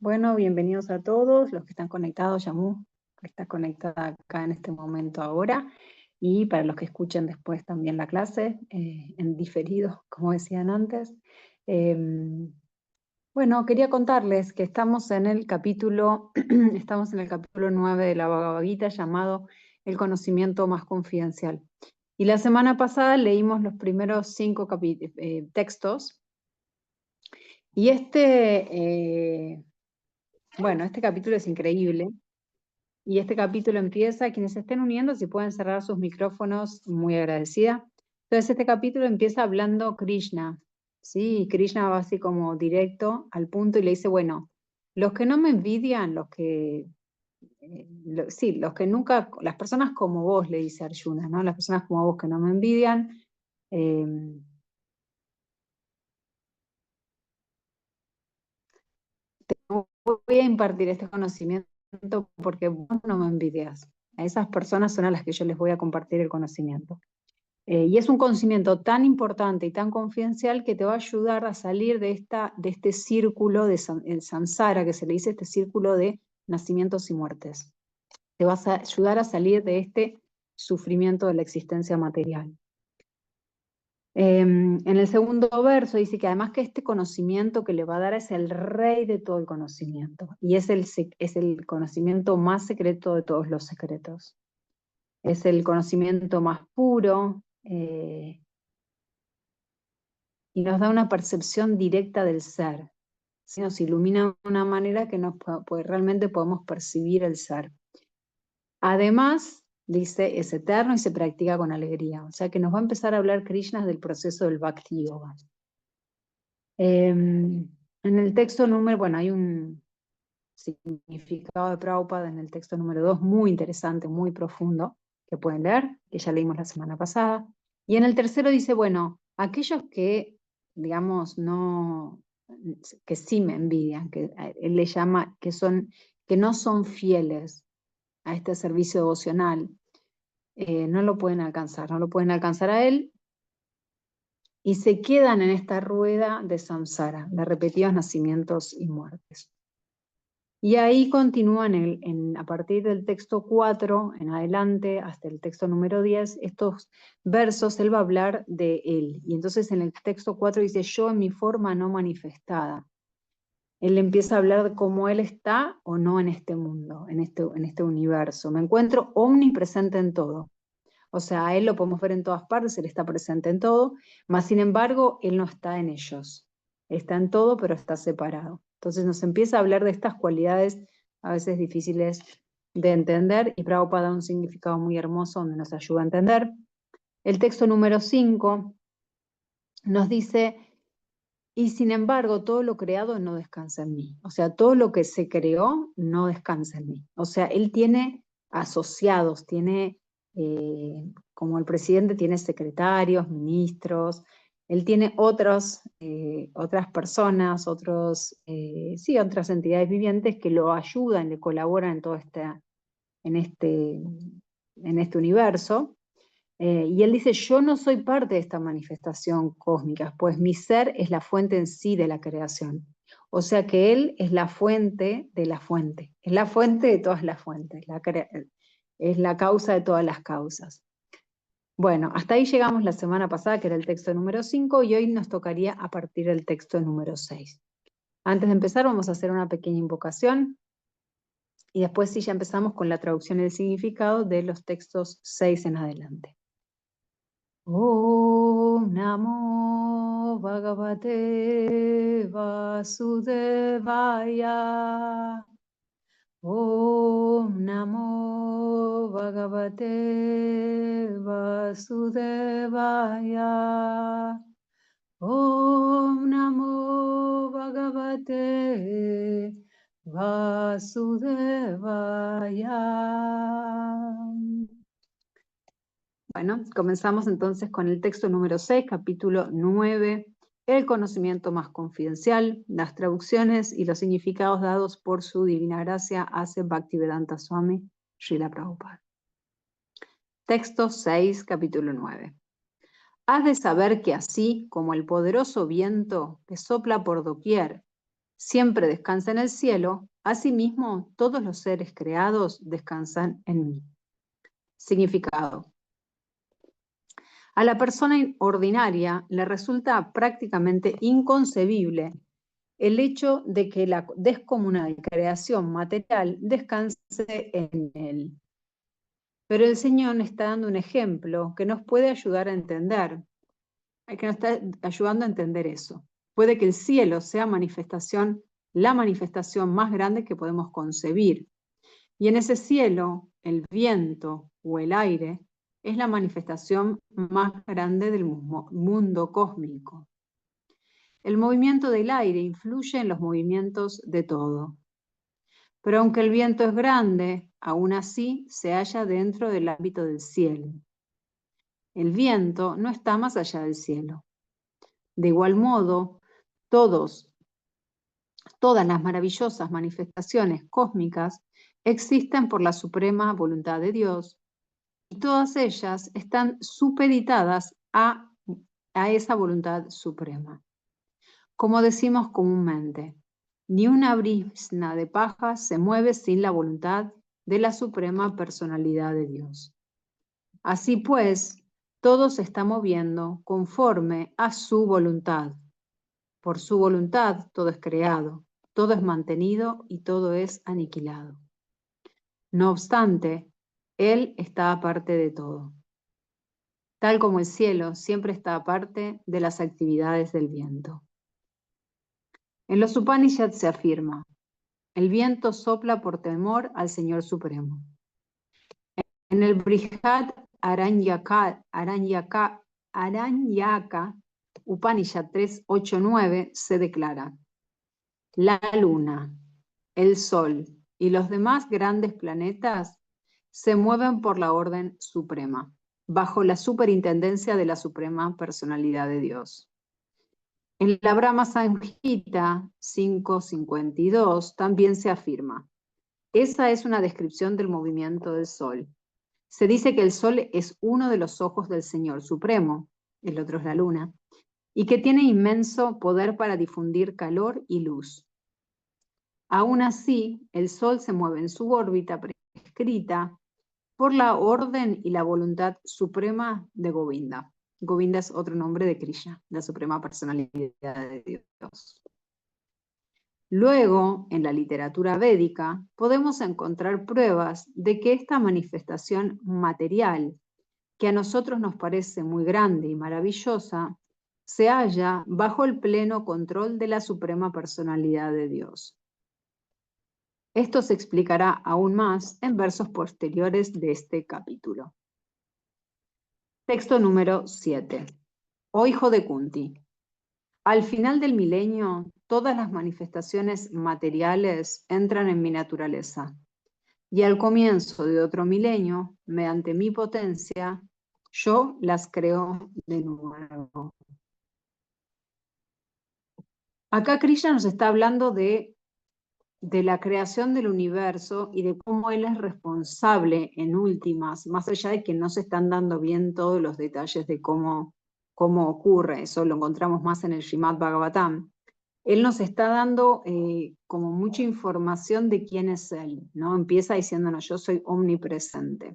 Bueno, bienvenidos a todos los que están conectados, Yamu, que está conectada acá en este momento ahora, y para los que escuchen después también la clase, en diferido, como decían antes. Eh, bueno, quería contarles que estamos en el capítulo, estamos en el capítulo 9 de la Bhagavad Gita llamado El conocimiento más confidencial. Y la semana pasada leímos los primeros 5 textos, y este capítulo es increíble. Y este capítulo empieza, quienes estén uniendo, si pueden cerrar sus micrófonos, muy agradecida. Entonces este capítulo empieza hablando Krishna, ¿sí? Y Krishna va así como directo al punto y le dice, bueno, los que no me envidian, los que nunca, las personas como vos, le dice Arjuna, ¿no? Las personas como vos que no me envidian, eh, voy a impartir este conocimiento porque vos no me envidias. A esas personas son a las que yo les voy a compartir el conocimiento. Y es un conocimiento tan importante y tan confidencial que te va a ayudar a salir de este círculo el samsara, que se le dice este círculo de nacimientos y muertes. Te vas a ayudar a salir de este sufrimiento de la existencia material. En el segundo verso dice que además que este conocimiento que le va a dar es el rey de todo el conocimiento, y es el conocimiento más secreto de todos los secretos. Es el conocimiento más puro, y nos da una percepción directa del ser, ¿sí? Nos ilumina de una manera que realmente podemos percibir el ser. Además, dice, es eterno y se practica con alegría. O sea que nos va a empezar a hablar Krishna del proceso del Bhakti Yoga. En el texto bueno, hay un significado de Prabhupada en el texto número 2, muy interesante, muy profundo, que pueden leer, que ya leímos la semana pasada. Y en el tercero dice, bueno, aquellos que, digamos, que sí me envidian, que él le llama, que no son fieles a este servicio devocional, no lo pueden alcanzar a él, y se quedan en esta rueda de samsara, de repetidos nacimientos y muertes. Y ahí continúan a partir del texto 4 en adelante hasta el texto número 10, estos versos él va a hablar de él. Y entonces en el texto 4 dice, yo en mi forma no manifestada. Él empieza a hablar de cómo él está o no en este mundo, en este universo. Me encuentro omnipresente en todo. O sea, a él lo podemos ver en todas partes, él está presente en todo, mas sin embargo, él no está en ellos. Está en todo, pero está separado. Entonces nos empieza a hablar de estas cualidades a veces difíciles de entender, y Prabhupada da un significado muy hermoso donde nos ayuda a entender. El texto número 5 nos dice, y sin embargo, todo lo creado no descansa en mí. O sea, todo lo que se creó no descansa en mí. O sea, él tiene asociados, como el presidente tiene secretarios, ministros, él tiene otras personas, otras entidades vivientes que lo ayudan, le colaboran en todo en este, en este universo. Y él dice, yo no soy parte de esta manifestación cósmica, pues mi ser es la fuente en sí de la creación. O sea que él es la fuente de la fuente, es la fuente de todas las fuentes, es la causa de todas las causas. Bueno, hasta ahí llegamos la semana pasada, que era el texto número 5, y hoy nos tocaría a partir del texto número 6. Antes de empezar vamos a hacer una pequeña invocación, y después sí ya empezamos con la traducción y el significado de los textos 6 en adelante. Om Namo Bhagavate Vasudevaya. Om Namo Bhagavate Vasudevaya. Om Namo Bhagavate Vasudevaya. Bueno, comenzamos entonces con el texto número 6, capítulo 9, el conocimiento más confidencial, las traducciones y los significados dados por su divina gracia hace Bhaktivedanta Swami Srila Prabhupada. Texto 6, capítulo 9. Has de saber que así como el poderoso viento que sopla por doquier siempre descansa en el cielo, asimismo todos los seres creados descansan en mí. Significado. A la persona ordinaria le resulta prácticamente inconcebible el hecho de que la descomunal creación material descanse en él. Pero el Señor nos está dando un ejemplo que nos puede ayudar a entender, que nos está ayudando a entender eso. Puede que el cielo sea la manifestación más grande que podemos concebir. Y en ese cielo, el viento o el aire es la manifestación más grande del mundo cósmico. El movimiento del aire influye en los movimientos de todo. Pero aunque el viento es grande, aún así se halla dentro del ámbito del cielo. El viento no está más allá del cielo. De igual modo, todas las maravillosas manifestaciones cósmicas existen por la suprema voluntad de Dios y todas ellas están supeditadas a esa voluntad suprema. Como decimos comúnmente, ni una brizna de paja se mueve sin la voluntad de la suprema personalidad de Dios. Así pues, todo se está moviendo conforme a su voluntad. Por su voluntad todo es creado, todo es mantenido y todo es aniquilado. No obstante, Él está aparte de todo. Tal como el cielo siempre está aparte de las actividades del viento. En los Upanishads se afirma, el viento sopla por temor al Señor Supremo. En el Brihad Aranyaka Upanishad 3.8.9 se declara, la luna, el sol y los demás grandes planetas se mueven por la orden suprema, bajo la superintendencia de la suprema personalidad de Dios. En la Brahma Samhita 5.52 también se afirma, esa es una descripción del movimiento del sol. Se dice que el sol es uno de los ojos del Señor Supremo, el otro es la luna, y que tiene inmenso poder para difundir calor y luz. Aún así, el sol se mueve en su órbita prescrita por la orden y la voluntad suprema de Govinda. Govinda es otro nombre de Krishna, la suprema personalidad de Dios. Luego, en la literatura védica, podemos encontrar pruebas de que esta manifestación material, que a nosotros nos parece muy grande y maravillosa, se halla bajo el pleno control de la suprema personalidad de Dios. Esto se explicará aún más en versos posteriores de este capítulo. Texto número 7. Oh hijo de Kunti, al final del milenio, todas las manifestaciones materiales entran en mi naturaleza, y al comienzo de otro milenio, mediante mi potencia, yo las creo de nuevo. Acá Krishna nos está hablando de la creación del universo y de cómo él es responsable en últimas, más allá de que no se están dando bien todos los detalles de cómo ocurre, eso lo encontramos más en el Srimad Bhagavatam. Él nos está dando como mucha información de quién es él, ¿no? Empieza diciéndonos, yo soy omnipresente.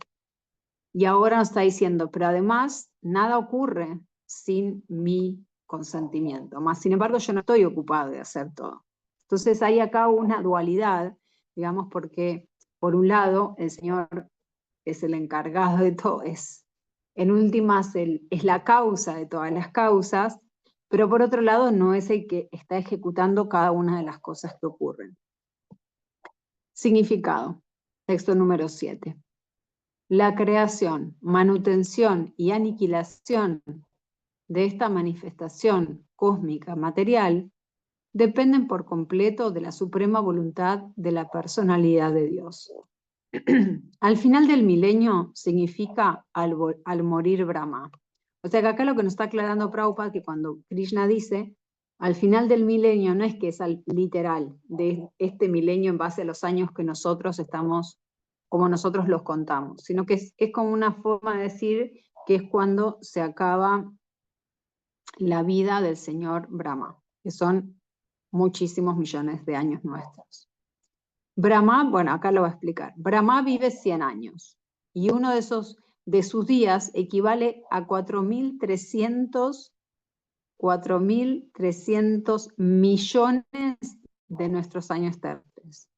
Y ahora nos está diciendo, pero además nada ocurre sin mi consentimiento. Más sin embargo, yo no estoy ocupado de hacer todo. Entonces hay acá una dualidad, digamos, porque por un lado el Señor es el encargado de todo, en últimas es la causa de todas las causas, pero por otro lado no es el que está ejecutando cada una de las cosas que ocurren. Significado. Texto número 7. La creación, manutención y aniquilación de esta manifestación cósmica material dependen por completo de la suprema voluntad de la personalidad de Dios. Al final del milenio significa al morir Brahma. O sea que acá lo que nos está aclarando Prabhupada, que cuando Krishna dice, al final del milenio no es que es literal de este milenio en base a los años que nosotros estamos, como nosotros los contamos, sino que es como una forma de decir que es cuando se acaba la vida del señor Brahma, que son muchísimos millones de años nuestros. Brahma, bueno, acá lo voy a explicar. Brahma vive 100 años y uno de sus días equivale a 4.300 millones de nuestros años terrestres.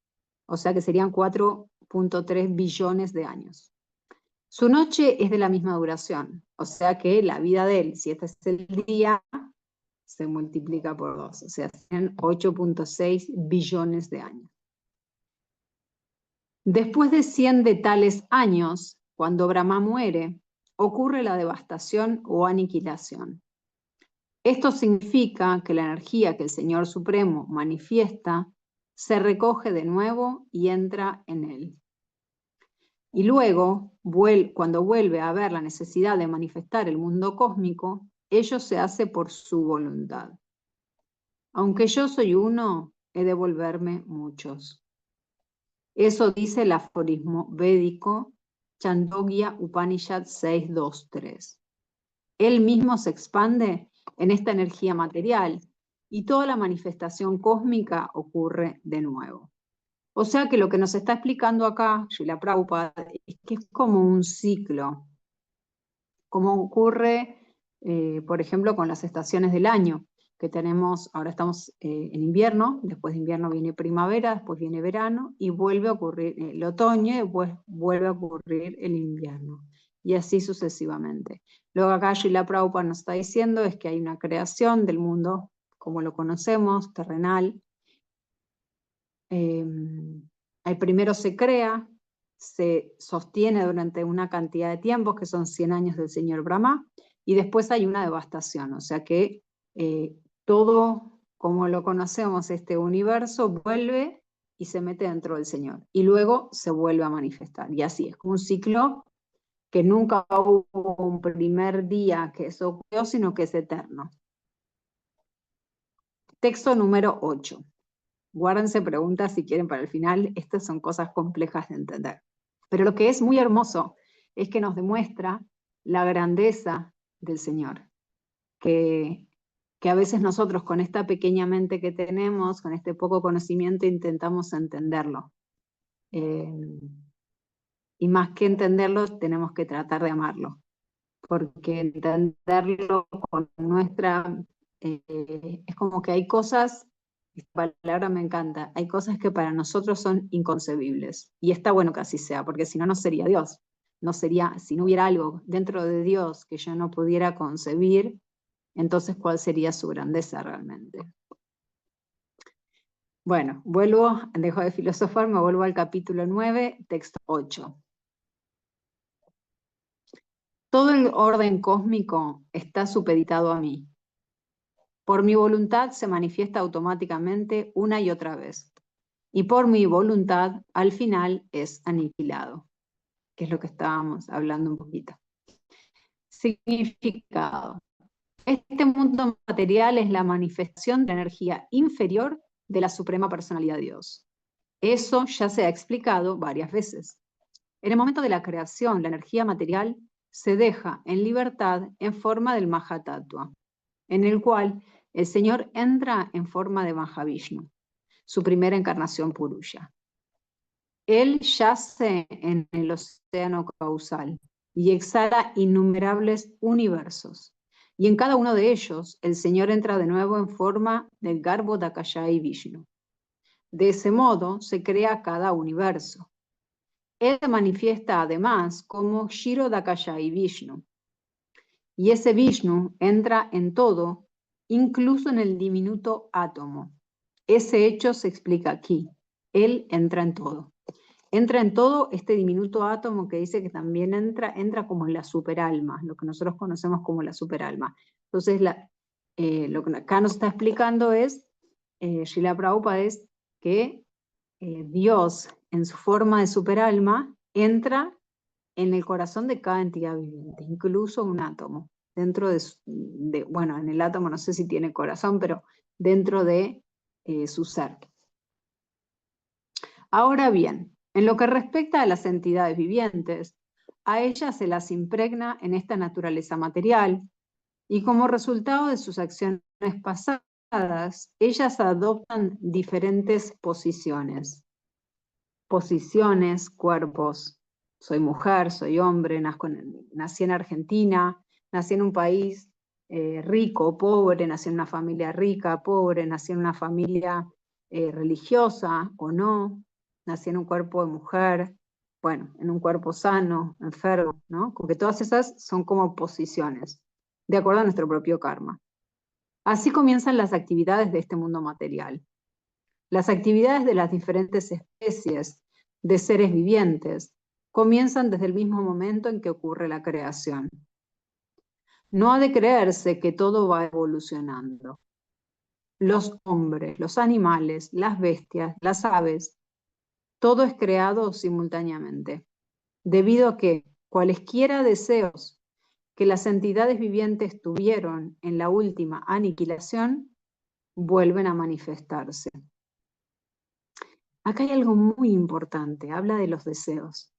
O sea que serían 4.3 billones de años. Su noche es de la misma duración, o sea que la vida de él, si este es el día, se multiplica por 2, o sea, serían 8.6 billones de años. Después de 100 de tales años, cuando Brahma muere, ocurre la devastación o aniquilación. Esto significa que la energía que el Señor Supremo manifiesta se recoge de nuevo y entra en él. Y luego, cuando vuelve a ver la necesidad de manifestar el mundo cósmico, ello se hace por su voluntad. Aunque yo soy uno, he de volverme muchos. Eso dice el aforismo védico Chandogya Upanishad 6.2.3. Él mismo se expande en esta energía material y toda la manifestación cósmica ocurre de nuevo. O sea que lo que nos está explicando acá Srila Prabhupada es que es como un ciclo, como ocurre, por ejemplo, con las estaciones del año, que tenemos, ahora estamos en invierno, después de invierno viene primavera, después viene verano, y vuelve a ocurrir el otoño, y después vuelve a ocurrir el invierno, y así sucesivamente. Luego acá Srila Prabhupada nos está diciendo es que hay una creación del mundo, como lo conocemos, terrenal. Primero se crea, se sostiene durante una cantidad de tiempos, que son 100 años del señor Brahma, y después hay una devastación, o sea que todo como lo conocemos, este universo, vuelve y se mete dentro del Señor, y luego se vuelve a manifestar, y así es como un ciclo que nunca hubo un primer día que eso ocurrió, sino que es eterno. Texto número 8. Guárdense preguntas si quieren para el final, estas son cosas complejas de entender. Pero lo que es muy hermoso es que nos demuestra la grandeza del Señor, que a veces nosotros con esta pequeña mente que tenemos, con este poco conocimiento, intentamos entenderlo. Y más que entenderlo, tenemos que tratar de amarlo, porque entenderlo con nuestra... es como que hay cosas, esta palabra me encanta, hay cosas que para nosotros son inconcebibles, y está bueno que así sea, porque si no, no sería Dios. No sería, si no hubiera algo dentro de Dios que yo no pudiera concebir, entonces ¿cuál sería su grandeza realmente? Bueno, dejo de filosofar, me vuelvo al capítulo 9, texto 8. Todo el orden cósmico está supeditado a mí. Por mi voluntad se manifiesta automáticamente una y otra vez. Y por mi voluntad, al final, es aniquilado, que es lo que estábamos hablando un poquito. Significado. Este mundo material es la manifestación de la energía inferior de la Suprema Personalidad de Dios. Eso ya se ha explicado varias veces. En el momento de la creación, la energía material se deja en libertad en forma del Mahatattva, en el cual el Señor entra en forma de Mahavishnu, su primera encarnación Purusha. Él yace en el océano causal y exhala innumerables universos. Y en cada uno de ellos, el Señor entra de nuevo en forma del Garbhodakaya Vishnu. De ese modo se crea cada universo. Él se manifiesta además como Kshirodakaya Vishnu. Y ese Vishnu entra en todo, incluso en el diminuto átomo. Ese hecho se explica aquí. Él entra en todo. Entra en todo este diminuto átomo que dice que también entra como en la superalma, lo que nosotros conocemos como la superalma. Entonces, lo que acá nos está explicando es, Srila Prabhupada, es que Dios, en su forma de superalma, entra en el corazón de cada entidad viviente, incluso un átomo. Dentro bueno, en el átomo no sé si tiene corazón, pero dentro de su ser. Ahora bien, en lo que respecta a las entidades vivientes, a ellas se las impregna en esta naturaleza material y como resultado de sus acciones pasadas ellas adoptan diferentes posiciones. Posiciones, cuerpos. Soy mujer, soy hombre, nací en Argentina, nací en un país rico, pobre, nací en una familia rica, pobre, nací en una familia religiosa o no, nací en un cuerpo de mujer, bueno, en un cuerpo sano, enfermo, ¿no? Porque todas esas son como posiciones, de acuerdo a nuestro propio karma. Así comienzan las actividades de este mundo material. Las actividades de las diferentes especies de seres vivientes comienzan desde el mismo momento en que ocurre la creación. No ha de creerse que todo va evolucionando. Los hombres, los animales, las bestias, las aves, todo es creado simultáneamente, debido a que cualesquiera deseos que las entidades vivientes tuvieron en la última aniquilación vuelven a manifestarse. Acá hay algo muy importante, habla de los deseos.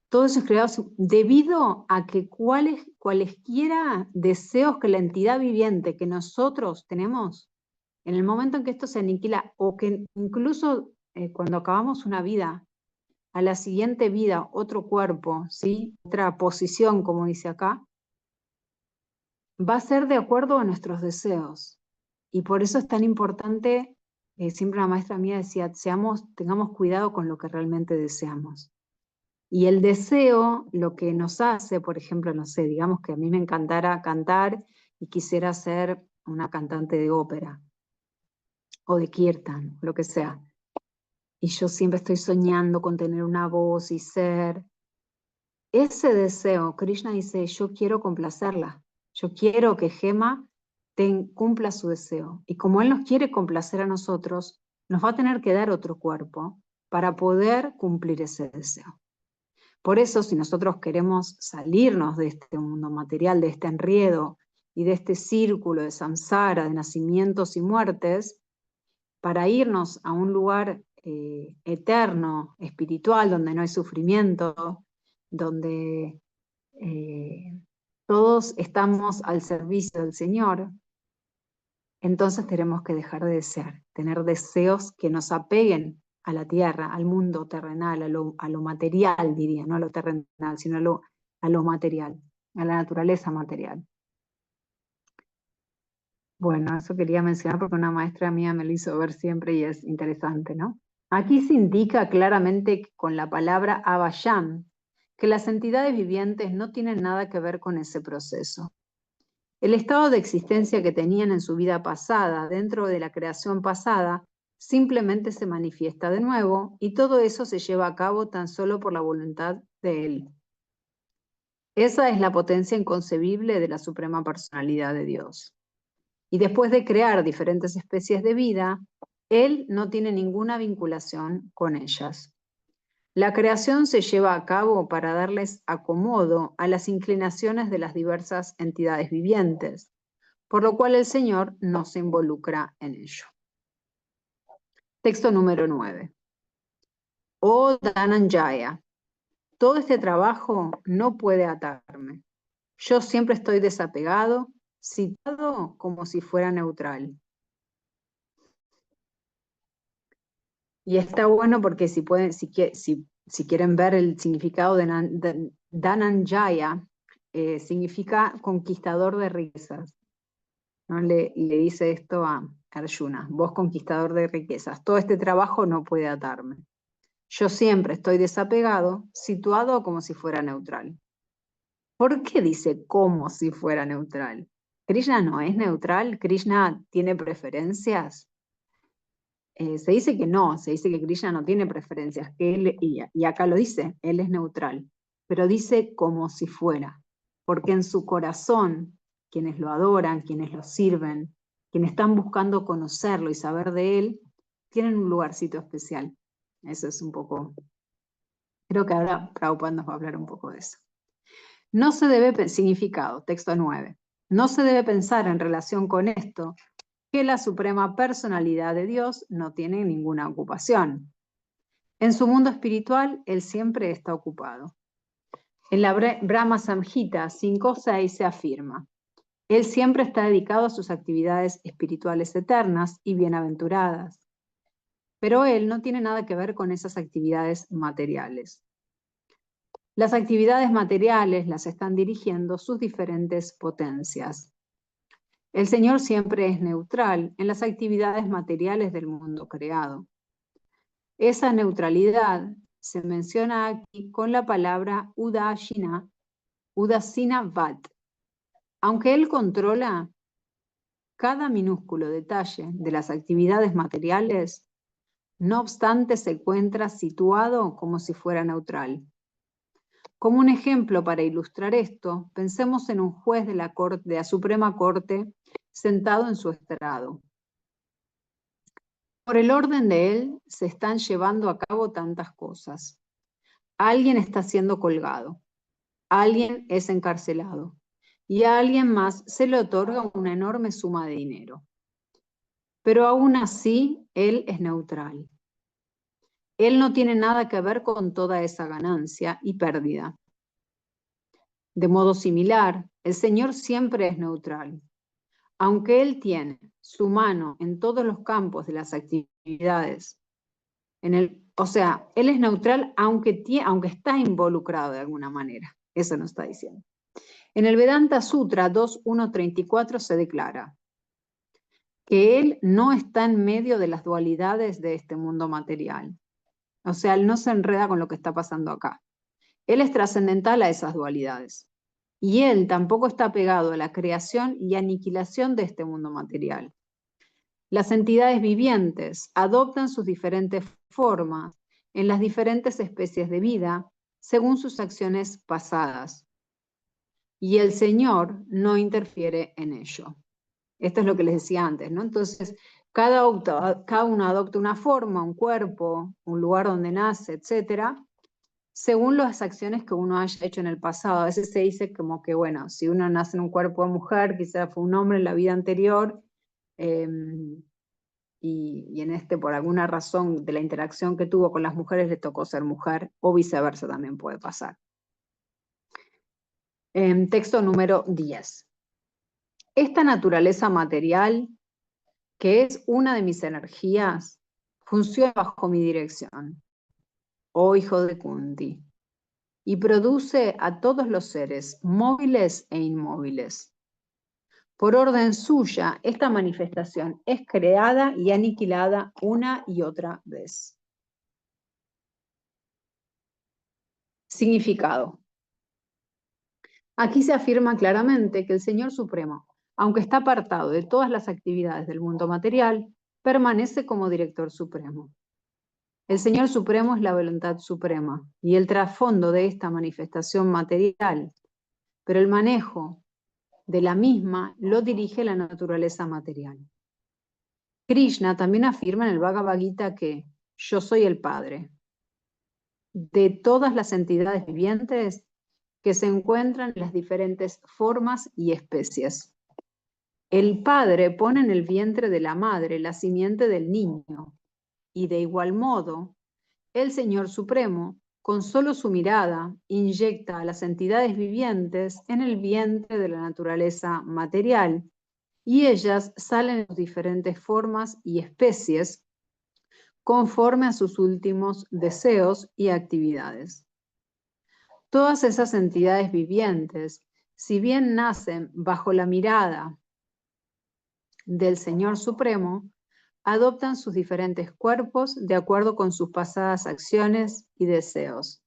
Todo eso es creado debido a que cualesquiera deseos que la entidad viviente que nosotros tenemos, en el momento en que esto se aniquila, o que incluso cuando acabamos una vida, a la siguiente vida, otro cuerpo, ¿sí? Otra posición, como dice acá, va a ser de acuerdo a nuestros deseos. Y por eso es tan importante, siempre una maestra mía decía, tengamos cuidado con lo que realmente deseamos. Y el deseo, lo que nos hace, por ejemplo, no sé, digamos que a mí me encantara cantar y quisiera ser una cantante de ópera o de kirtan, lo que sea. Y yo siempre estoy soñando con tener una voz y ser. Ese deseo, Krishna dice, yo quiero complacerla. Yo quiero que Gema cumpla su deseo. Y como Él nos quiere complacer a nosotros, nos va a tener que dar otro cuerpo para poder cumplir ese deseo. Por eso, si nosotros queremos salirnos de este mundo material, de este enredo y de este círculo de samsara, de nacimientos y muertes, para irnos a un lugar eterno, espiritual, donde no hay sufrimiento, donde todos estamos al servicio del Señor, entonces tenemos que dejar de desear, tener deseos que nos apeguen a la tierra, al mundo terrenal, a lo material, diría, no a lo terrenal, sino a lo material, a la naturaleza material. Bueno, eso quería mencionar porque una maestra mía me lo hizo ver siempre y es interesante, ¿no? Aquí se indica claramente con la palabra Avayam que las entidades vivientes no tienen nada que ver con ese proceso. El estado de existencia que tenían en su vida pasada, dentro de la creación pasada, simplemente se manifiesta de nuevo y todo eso se lleva a cabo tan solo por la voluntad de Él. Esa es la potencia inconcebible de la suprema personalidad de Dios. Y después de crear diferentes especies de vida, Él no tiene ninguna vinculación con ellas. La creación se lleva a cabo para darles acomodo a las inclinaciones de las diversas entidades vivientes, por lo cual el Señor no se involucra en ello. Texto número 9. Oh Dhananjaya, todo este trabajo no puede atarme. Yo siempre estoy desapegado, citado como si fuera neutral. Y está bueno porque si quieren ver el significado de Dhananjaya, significa conquistador de riquezas. ¿No? Le dice esto a Arjuna, vos conquistador de riquezas, todo este trabajo no puede atarme. Yo siempre estoy desapegado, situado como si fuera neutral. ¿Por qué dice como si fuera neutral? ¿Krishna no es neutral? ¿Krishna tiene preferencias? Se dice que no, se dice que Krishna no tiene preferencias, que él, y acá lo dice, él es neutral, pero dice como si fuera, porque en su corazón, quienes lo adoran, quienes lo sirven, quienes están buscando conocerlo y saber de él, tienen un lugarcito especial. Eso es un poco, creo que ahora Prabhupada nos va a hablar un poco de eso. No se debe, significado, texto 9, no se debe pensar en relación con esto que la suprema personalidad de Dios no tiene ninguna ocupación. En su mundo espiritual, Él siempre está ocupado. En la Brahma Samhita 5.6 se afirma, Él siempre está dedicado a sus actividades espirituales eternas y bienaventuradas, pero él no tiene nada que ver con esas actividades materiales. Las actividades materiales las están dirigiendo sus diferentes potencias. El Señor siempre es neutral en las actividades materiales del mundo creado. Esa neutralidad se menciona aquí con la palabra Udasina Vat. Aunque Él controla cada minúsculo detalle de las actividades materiales, no obstante se encuentra situado como si fuera neutral. Como un ejemplo para ilustrar esto, pensemos en un juez de la Suprema Corte sentado en su estrado. Por el orden de él se están llevando a cabo tantas cosas. Alguien está siendo colgado, alguien es encarcelado y a alguien más se le otorga una enorme suma de dinero. Pero aún así, él es neutral. Él no tiene nada que ver con toda esa ganancia y pérdida. De modo similar, el Señor siempre es neutral. Aunque Él tiene su mano en todos los campos de las actividades, o sea, Él es neutral aunque está involucrado de alguna manera. Eso nos está diciendo. En el Vedanta Sutra 2.1.34 se declara que Él no está en medio de las dualidades de este mundo material. O sea, Él no se enreda con lo que está pasando acá. Él es trascendental a esas dualidades. Y Él tampoco está pegado a la creación y aniquilación de este mundo material. Las entidades vivientes adoptan sus diferentes formas en las diferentes especies de vida según sus acciones pasadas. Y el Señor no interfiere en ello. Esto es lo que les decía antes, ¿no? Entonces, cada uno adopta una forma, un cuerpo, un lugar donde nace, etcétera, según las acciones que uno haya hecho en el pasado. A veces se dice como que, bueno, si uno nace en un cuerpo de mujer, quizá fue un hombre en la vida anterior, y en por alguna razón de la interacción que tuvo con las mujeres, le tocó ser mujer, o viceversa también puede pasar. Texto número 10. Esta naturaleza material, que es una de mis energías, funciona bajo mi dirección, oh hijo de Kunti, y produce a todos los seres, móviles e inmóviles. Por orden suya, esta manifestación es creada y aniquilada una y otra vez. Significado. Aquí se afirma claramente que el Señor Supremo, aunque está apartado de todas las actividades del mundo material, permanece como director supremo. El Señor Supremo es la voluntad suprema y el trasfondo de esta manifestación material, pero el manejo de la misma lo dirige la naturaleza material. Krishna también afirma en el Bhagavad Gita que yo soy el Padre de todas las entidades vivientes que se encuentran en las diferentes formas y especies. El Padre pone en el vientre de la madre la simiente del niño, y de igual modo, el Señor Supremo, con solo su mirada, inyecta a las entidades vivientes en el vientre de la naturaleza material, y ellas salen en sus diferentes formas y especies conforme a sus últimos deseos y actividades. Todas esas entidades vivientes, si bien nacen bajo la mirada del Señor Supremo, adoptan sus diferentes cuerpos de acuerdo con sus pasadas acciones y deseos.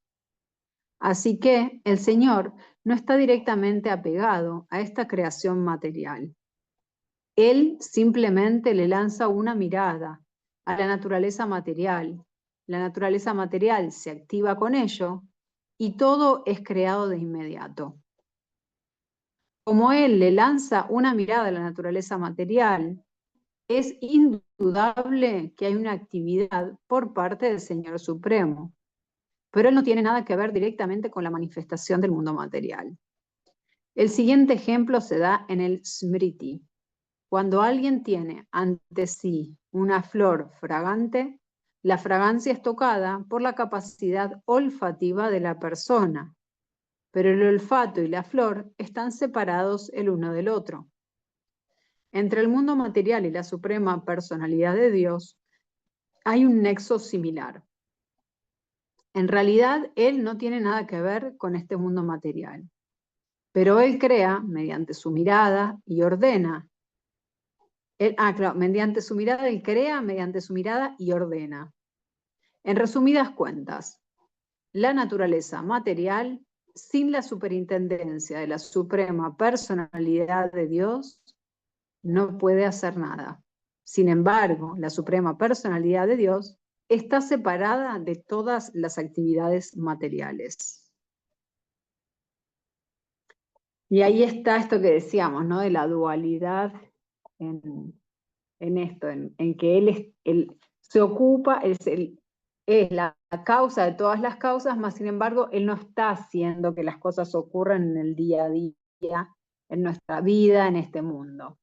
Así que el Señor no está directamente apegado a esta creación material. Él simplemente le lanza una mirada a la naturaleza material. La naturaleza material se activa con ello y todo es creado de inmediato. Como Él le lanza una mirada a la naturaleza material, es indudable que hay una actividad por parte del Señor Supremo, pero Él no tiene nada que ver directamente con la manifestación del mundo material. El siguiente ejemplo se da en el Smriti. Cuando alguien tiene ante sí una flor fragante, la fragancia es tocada por la capacidad olfativa de la persona, pero el olfato y la flor están separados el uno del otro. Entre el mundo material y la suprema personalidad de Dios hay un nexo similar. En realidad, Él no tiene nada que ver con este mundo material, pero Él crea mediante su mirada y ordena. Mediante su mirada, Él crea mediante su mirada y ordena. En resumidas cuentas, la naturaleza material, sin la superintendencia de la suprema personalidad de Dios, no puede hacer nada. Sin embargo, la suprema personalidad de Dios está separada de todas las actividades materiales. Y ahí está esto que decíamos, ¿no? De la dualidad en esto, en que él se ocupa, es la causa de todas las causas, más sin embargo, él no está haciendo que las cosas ocurran en el día a día, en nuestra vida, en este mundo.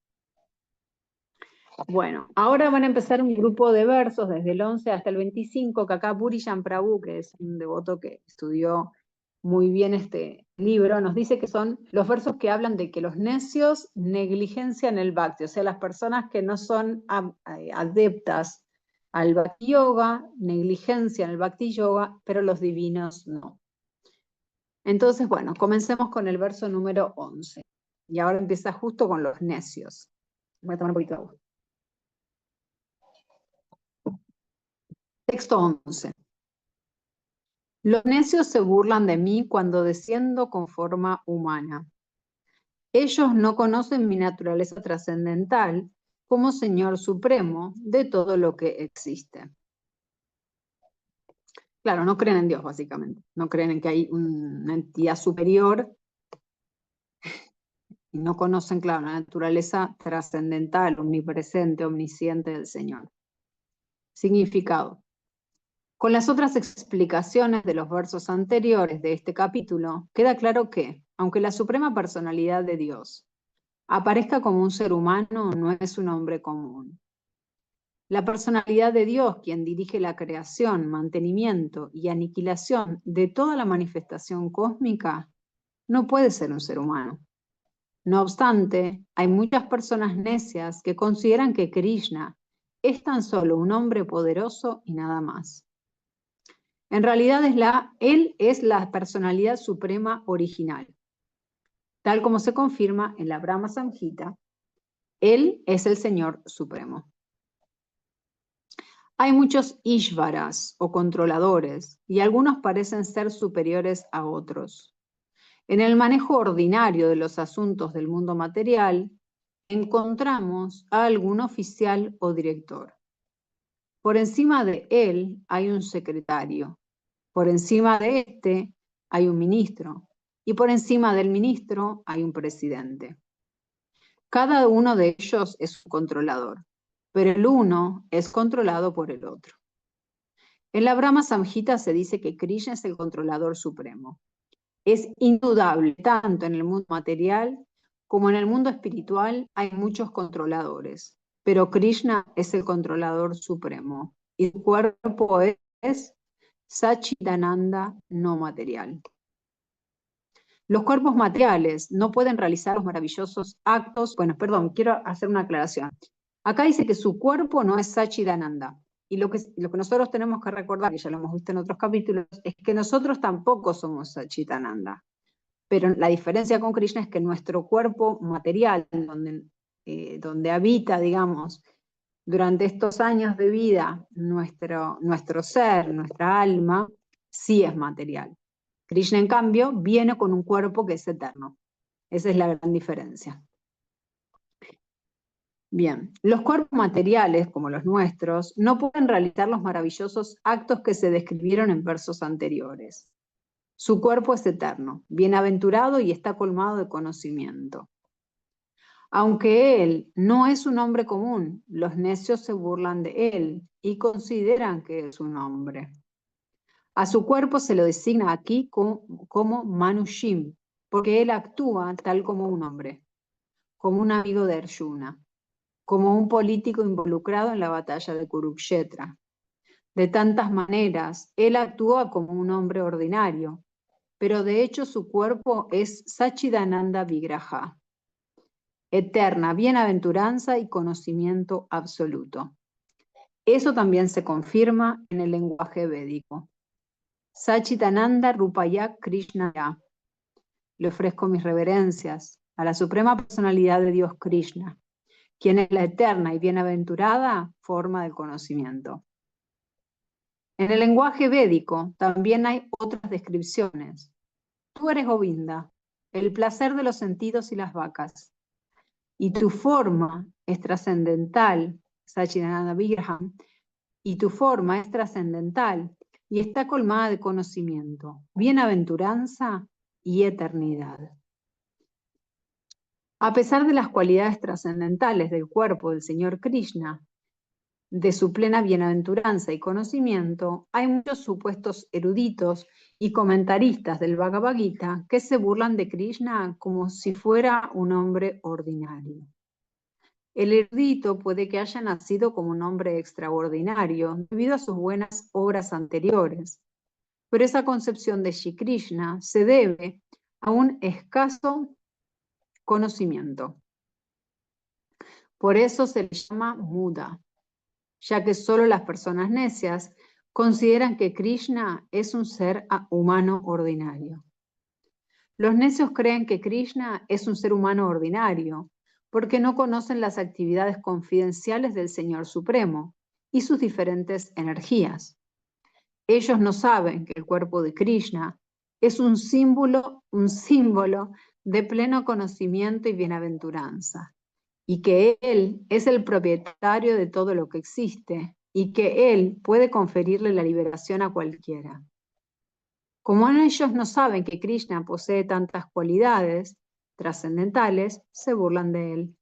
Bueno, ahora van a empezar un grupo de versos desde el 11 hasta el 25, que acá Purijan Prabhu, que es un devoto que estudió muy bien este libro, nos dice que son los versos que hablan de que los necios negligencian el bhakti, o sea, las personas que no son adeptas al bhakti yoga, negligencian el bhakti yoga, pero los divinos no. Entonces, bueno, comencemos con el verso número 11. Y ahora empieza justo con los necios. Voy a tomar un poquito de agua. Texto 11. Los necios se burlan de mí cuando desciendo con forma humana. Ellos no conocen mi naturaleza trascendental como Señor Supremo de todo lo que existe. Claro, no creen en Dios, básicamente. No creen en que hay una entidad superior y no conocen, claro, la naturaleza trascendental, omnipresente, omnisciente del Señor. Significado. Con las otras explicaciones de los versos anteriores de este capítulo, queda claro que, aunque la suprema personalidad de Dios aparezca como un ser humano, no es un hombre común. La personalidad de Dios, quien dirige la creación, mantenimiento y aniquilación de toda la manifestación cósmica, no puede ser un ser humano. No obstante, hay muchas personas necias que consideran que Krishna es tan solo un hombre poderoso y nada más. En realidad él es la personalidad suprema original. Tal como se confirma en la Brahma Samhita, él es el Señor Supremo. Hay muchos Ishvaras o controladores y algunos parecen ser superiores a otros. En el manejo ordinario de los asuntos del mundo material, encontramos a algún oficial o director. Por encima de él hay un secretario. Por encima de este hay un ministro. Y por encima del ministro hay un presidente. Cada uno de ellos es un controlador, pero el uno es controlado por el otro. En la Brahma Samhita se dice que Krishna es el controlador supremo. Es indudable, tanto en el mundo material como en el mundo espiritual hay muchos controladores, pero Krishna es el controlador supremo y su cuerpo es Sachidananda no material. Los cuerpos materiales no pueden realizar los maravillosos actos. Bueno, perdón, quiero hacer una aclaración. Acá dice que su cuerpo no es Sachidananda. Y lo que nosotros tenemos que recordar, que ya lo hemos visto en otros capítulos, es que nosotros tampoco somos Sachidananda. Pero la diferencia con Krishna es que nuestro cuerpo material, donde habita, digamos, durante estos años de vida, nuestro ser, nuestra alma, sí es material. Krishna, en cambio, viene con un cuerpo que es eterno. Esa es la gran diferencia. Bien, los cuerpos materiales, como los nuestros, no pueden realizar los maravillosos actos que se describieron en versos anteriores. Su cuerpo es eterno, bienaventurado y está colmado de conocimiento. Aunque él no es un hombre común, los necios se burlan de él y consideran que es un hombre. A su cuerpo se lo designa aquí como Manushim, porque él actúa tal como un hombre, como un amigo de Arjuna, como un político involucrado en la batalla de Kurukshetra. De tantas maneras, él actúa como un hombre ordinario, pero de hecho su cuerpo es Sachidananda Vigraha. eterna bienaventuranza y conocimiento absoluto. Eso también se confirma en el lenguaje védico. Sachitananda Rupaya Krishnaya. Le ofrezco mis reverencias a la suprema personalidad de Dios Krishna, quien es la eterna y bienaventurada forma del conocimiento. En el lenguaje védico también hay otras descripciones. Tú eres Govinda, el placer de los sentidos y las vacas, y tu forma es trascendental, Sachidananda Vigraham, y tu forma es trascendental y está colmada de conocimiento, bienaventuranza y eternidad. A pesar de las cualidades trascendentales del cuerpo del Señor Krishna, de su plena bienaventuranza y conocimiento, hay muchos supuestos eruditos y comentaristas del Bhagavad Gita que se burlan de Krishna como si fuera un hombre ordinario. El erudito puede que haya nacido como un hombre extraordinario debido a sus buenas obras anteriores, pero esa concepción de Shri Krishna se debe a un escaso conocimiento. Por eso se le llama muda, ya que solo las personas necias consideran que Krishna es un ser humano ordinario. Los necios creen que Krishna es un ser humano ordinario, porque no conocen las actividades confidenciales del Señor Supremo y sus diferentes energías. Ellos no saben que el cuerpo de Krishna es un símbolo de pleno conocimiento y bienaventuranza, y que Él es el propietario de todo lo que existe, y que Él puede conferirle la liberación a cualquiera. Como ellos no saben que Krishna posee tantas cualidades trascendentales, se burlan de Él.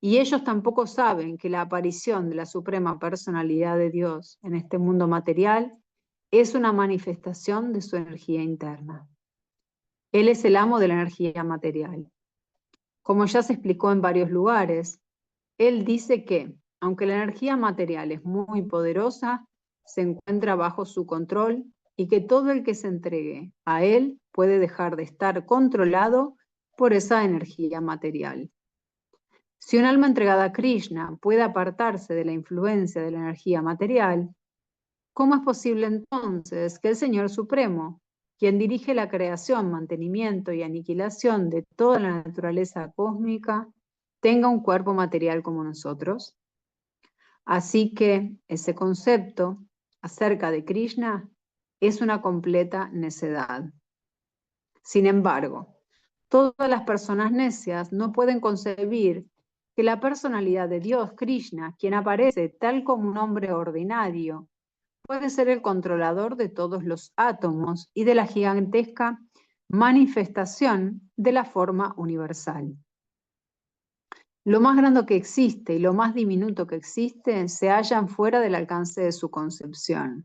Y ellos tampoco saben que la aparición de la Suprema Personalidad de Dios en este mundo material es una manifestación de su energía interna. Él es el amo de la energía material. Como ya se explicó en varios lugares, Él dice que, aunque la energía material es muy poderosa, se encuentra bajo su control y que todo el que se entregue a Él puede dejar de estar controlado por esa energía material. Si un alma entregada a Krishna puede apartarse de la influencia de la energía material, ¿cómo es posible entonces que el Señor Supremo, quien dirige la creación, mantenimiento y aniquilación de toda la naturaleza cósmica, tenga un cuerpo material como nosotros? Así que ese concepto acerca de Krishna es una completa necedad. Sin embargo, todas las personas necias no pueden concebir que la personalidad de Dios, Krishna, quien aparece tal como un hombre ordinario, puede ser el controlador de todos los átomos y de la gigantesca manifestación de la forma universal. Lo más grande que existe y lo más diminuto que existe se hallan fuera del alcance de su concepción,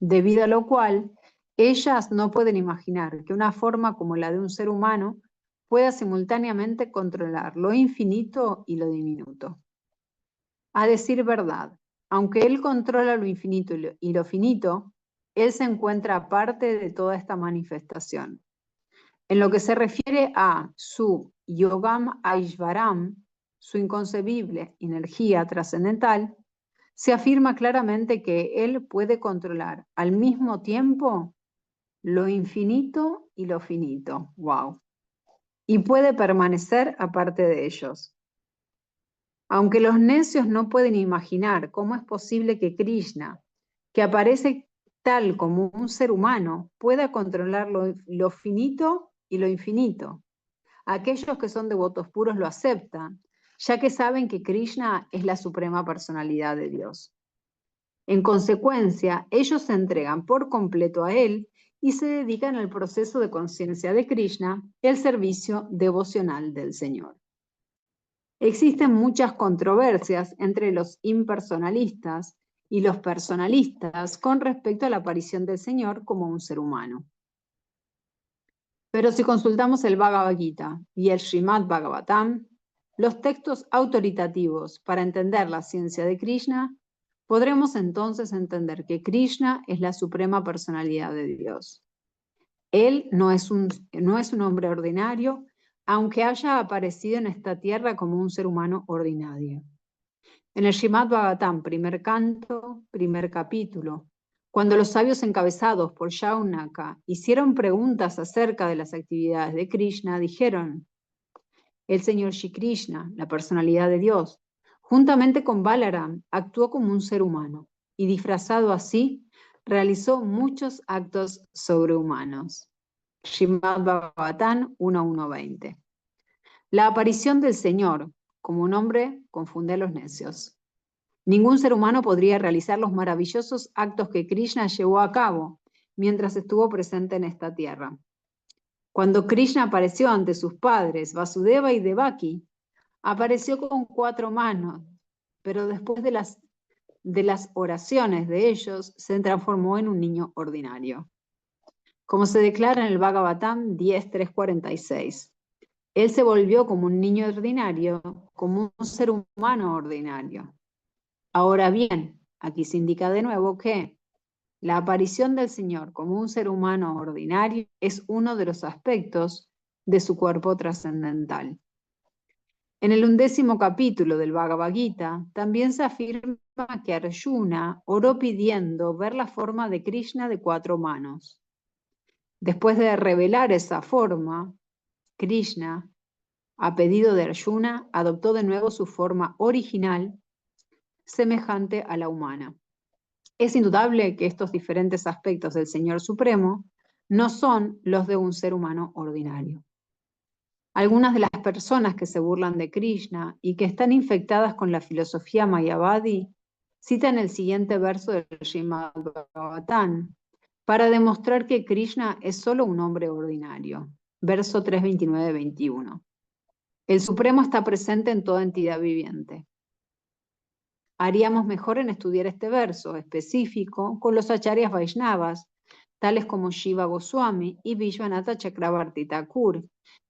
debido a lo cual ellas no pueden imaginar que una forma como la de un ser humano pueda simultáneamente controlar lo infinito y lo diminuto. A decir verdad, aunque Él controla lo infinito y lo finito, Él se encuentra aparte de toda esta manifestación. En lo que se refiere a su Yogam Aishvaram, su inconcebible energía trascendental, se afirma claramente que Él puede controlar al mismo tiempo lo infinito y lo finito. ¡Wow! Y puede permanecer aparte de ellos. Aunque los necios no pueden imaginar cómo es posible que Krishna, que aparece tal como un ser humano, pueda controlar lo finito y lo infinito. Aquellos que son devotos puros lo aceptan, ya que saben que Krishna es la suprema personalidad de Dios. En consecuencia, ellos se entregan por completo a Él y se dedican al proceso de conciencia de Krishna, el servicio devocional del Señor. Existen muchas controversias entre los impersonalistas y los personalistas con respecto a la aparición del Señor como un ser humano. Pero si consultamos el Bhagavad Gita y el Srimad Bhagavatam, los textos autoritativos para entender la ciencia de Krishna, podremos entonces entender que Krishna es la suprema personalidad de Dios. Él no es un hombre ordinario, aunque haya aparecido en esta tierra como un ser humano ordinario. En el Srimad Bhagavatam, primer canto, primer capítulo, cuando los sabios encabezados por Shaunaka hicieron preguntas acerca de las actividades de Krishna, dijeron: el señor Shri Krishna, la personalidad de Dios, juntamente con Balaram, actuó como un ser humano y disfrazado así, realizó muchos actos sobrehumanos. Srimad Bhagavatam 1.1.20. La aparición del Señor como un hombre confunde a los necios. Ningún ser humano podría realizar los maravillosos actos que Krishna llevó a cabo mientras estuvo presente en esta tierra. Cuando Krishna apareció ante sus padres, Vasudeva y Devaki, apareció con 4 manos, pero después de las oraciones de ellos, se transformó en un niño ordinario. Como se declara en el Bhagavatam 10.3.46. Él se volvió como un niño ordinario, como un ser humano ordinario. Ahora bien, aquí se indica de nuevo que la aparición del Señor como un ser humano ordinario es uno de los aspectos de su cuerpo trascendental. En el 11º capítulo del Bhagavad Gita también se afirma que Arjuna oró pidiendo ver la forma de Krishna de 4 manos. Después de revelar esa forma, Krishna, a pedido de Arjuna, adoptó de nuevo su forma original, semejante a la humana. Es indudable que estos diferentes aspectos del Señor Supremo no son los de un ser humano ordinario. Algunas de las personas que se burlan de Krishna y que están infectadas con la filosofía Mayavadi citan el siguiente verso del Srimad Bhagavatam para demostrar que Krishna es solo un hombre ordinario. Verso 3.29-21. El Supremo está presente en toda entidad viviente. Haríamos mejor en estudiar este verso específico con los acharyas Vaishnavas, tales como Shiva Goswami y Vishwanatha Chakrabarti Thakur,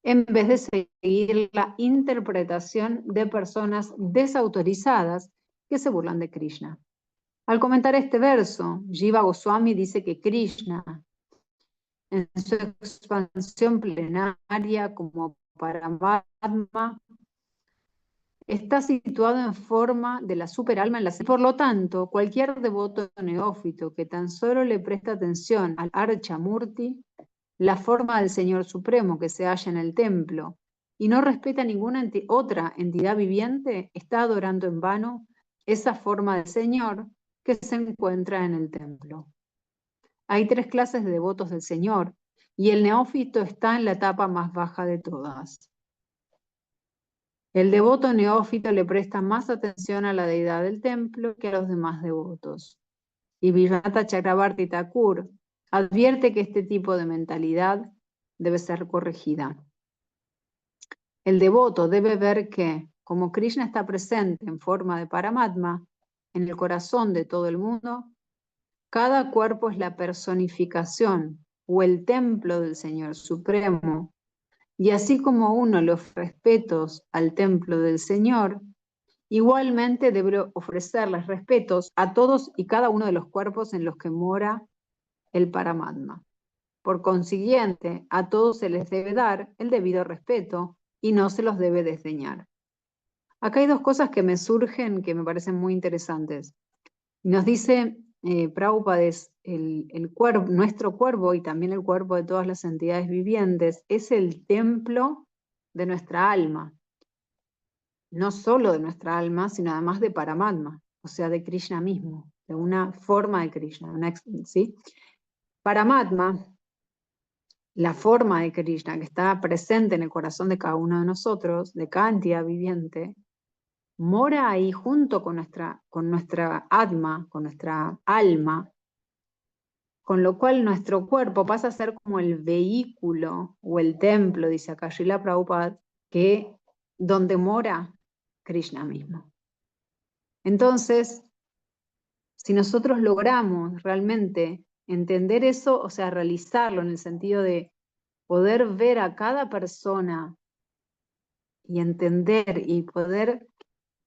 en vez de seguir la interpretación de personas desautorizadas que se burlan de Krishna. Al comentar este verso, Shiva Goswami dice que Krishna, en su expansión plenaria como Paramatma, está situado en forma de la superalma en la. Por lo tanto, cualquier devoto neófito que tan solo le presta atención al Archamurti, la forma del Señor Supremo que se halla en el templo, y no respeta ninguna otra entidad viviente, está adorando en vano esa forma del Señor que se encuentra en el templo. Hay 3 clases de devotos del Señor, y el neófito está en la etapa más baja de todas. El devoto neófito le presta más atención a la deidad del templo que a los demás devotos. Y Vishwanatha Chakrabarti Thakur advierte que este tipo de mentalidad debe ser corregida. El devoto debe ver que, como Krishna está presente en forma de Paramatma, en el corazón de todo el mundo, cada cuerpo es la personificación o el templo del Señor Supremo. Y así como uno los respetos al templo del Señor, igualmente debe ofrecerles respetos a todos y cada uno de los cuerpos en los que mora el Paramatma. Por consiguiente, a todos se les debe dar el debido respeto y no se los debe desdeñar. Acá hay 2 cosas que me surgen que me parecen muy interesantes. Nos dice Prabhupada, nuestro cuerpo y también el cuerpo de todas las entidades vivientes es el templo de nuestra alma. No solo de nuestra alma, sino además de Paramatma, o sea, de Krishna mismo, de una forma de Krishna. ¿Sí? Paramatma, la forma de Krishna que está presente en el corazón de cada uno de nosotros, de cada entidad viviente, mora ahí junto con nuestra atma, con nuestra alma, con lo cual nuestro cuerpo pasa a ser como el vehículo o el templo, dice acá Srila Prabhupada, donde mora Krishna mismo. Entonces, si nosotros logramos realmente entender eso, o sea, realizarlo en el sentido de poder ver a cada persona y entender y poder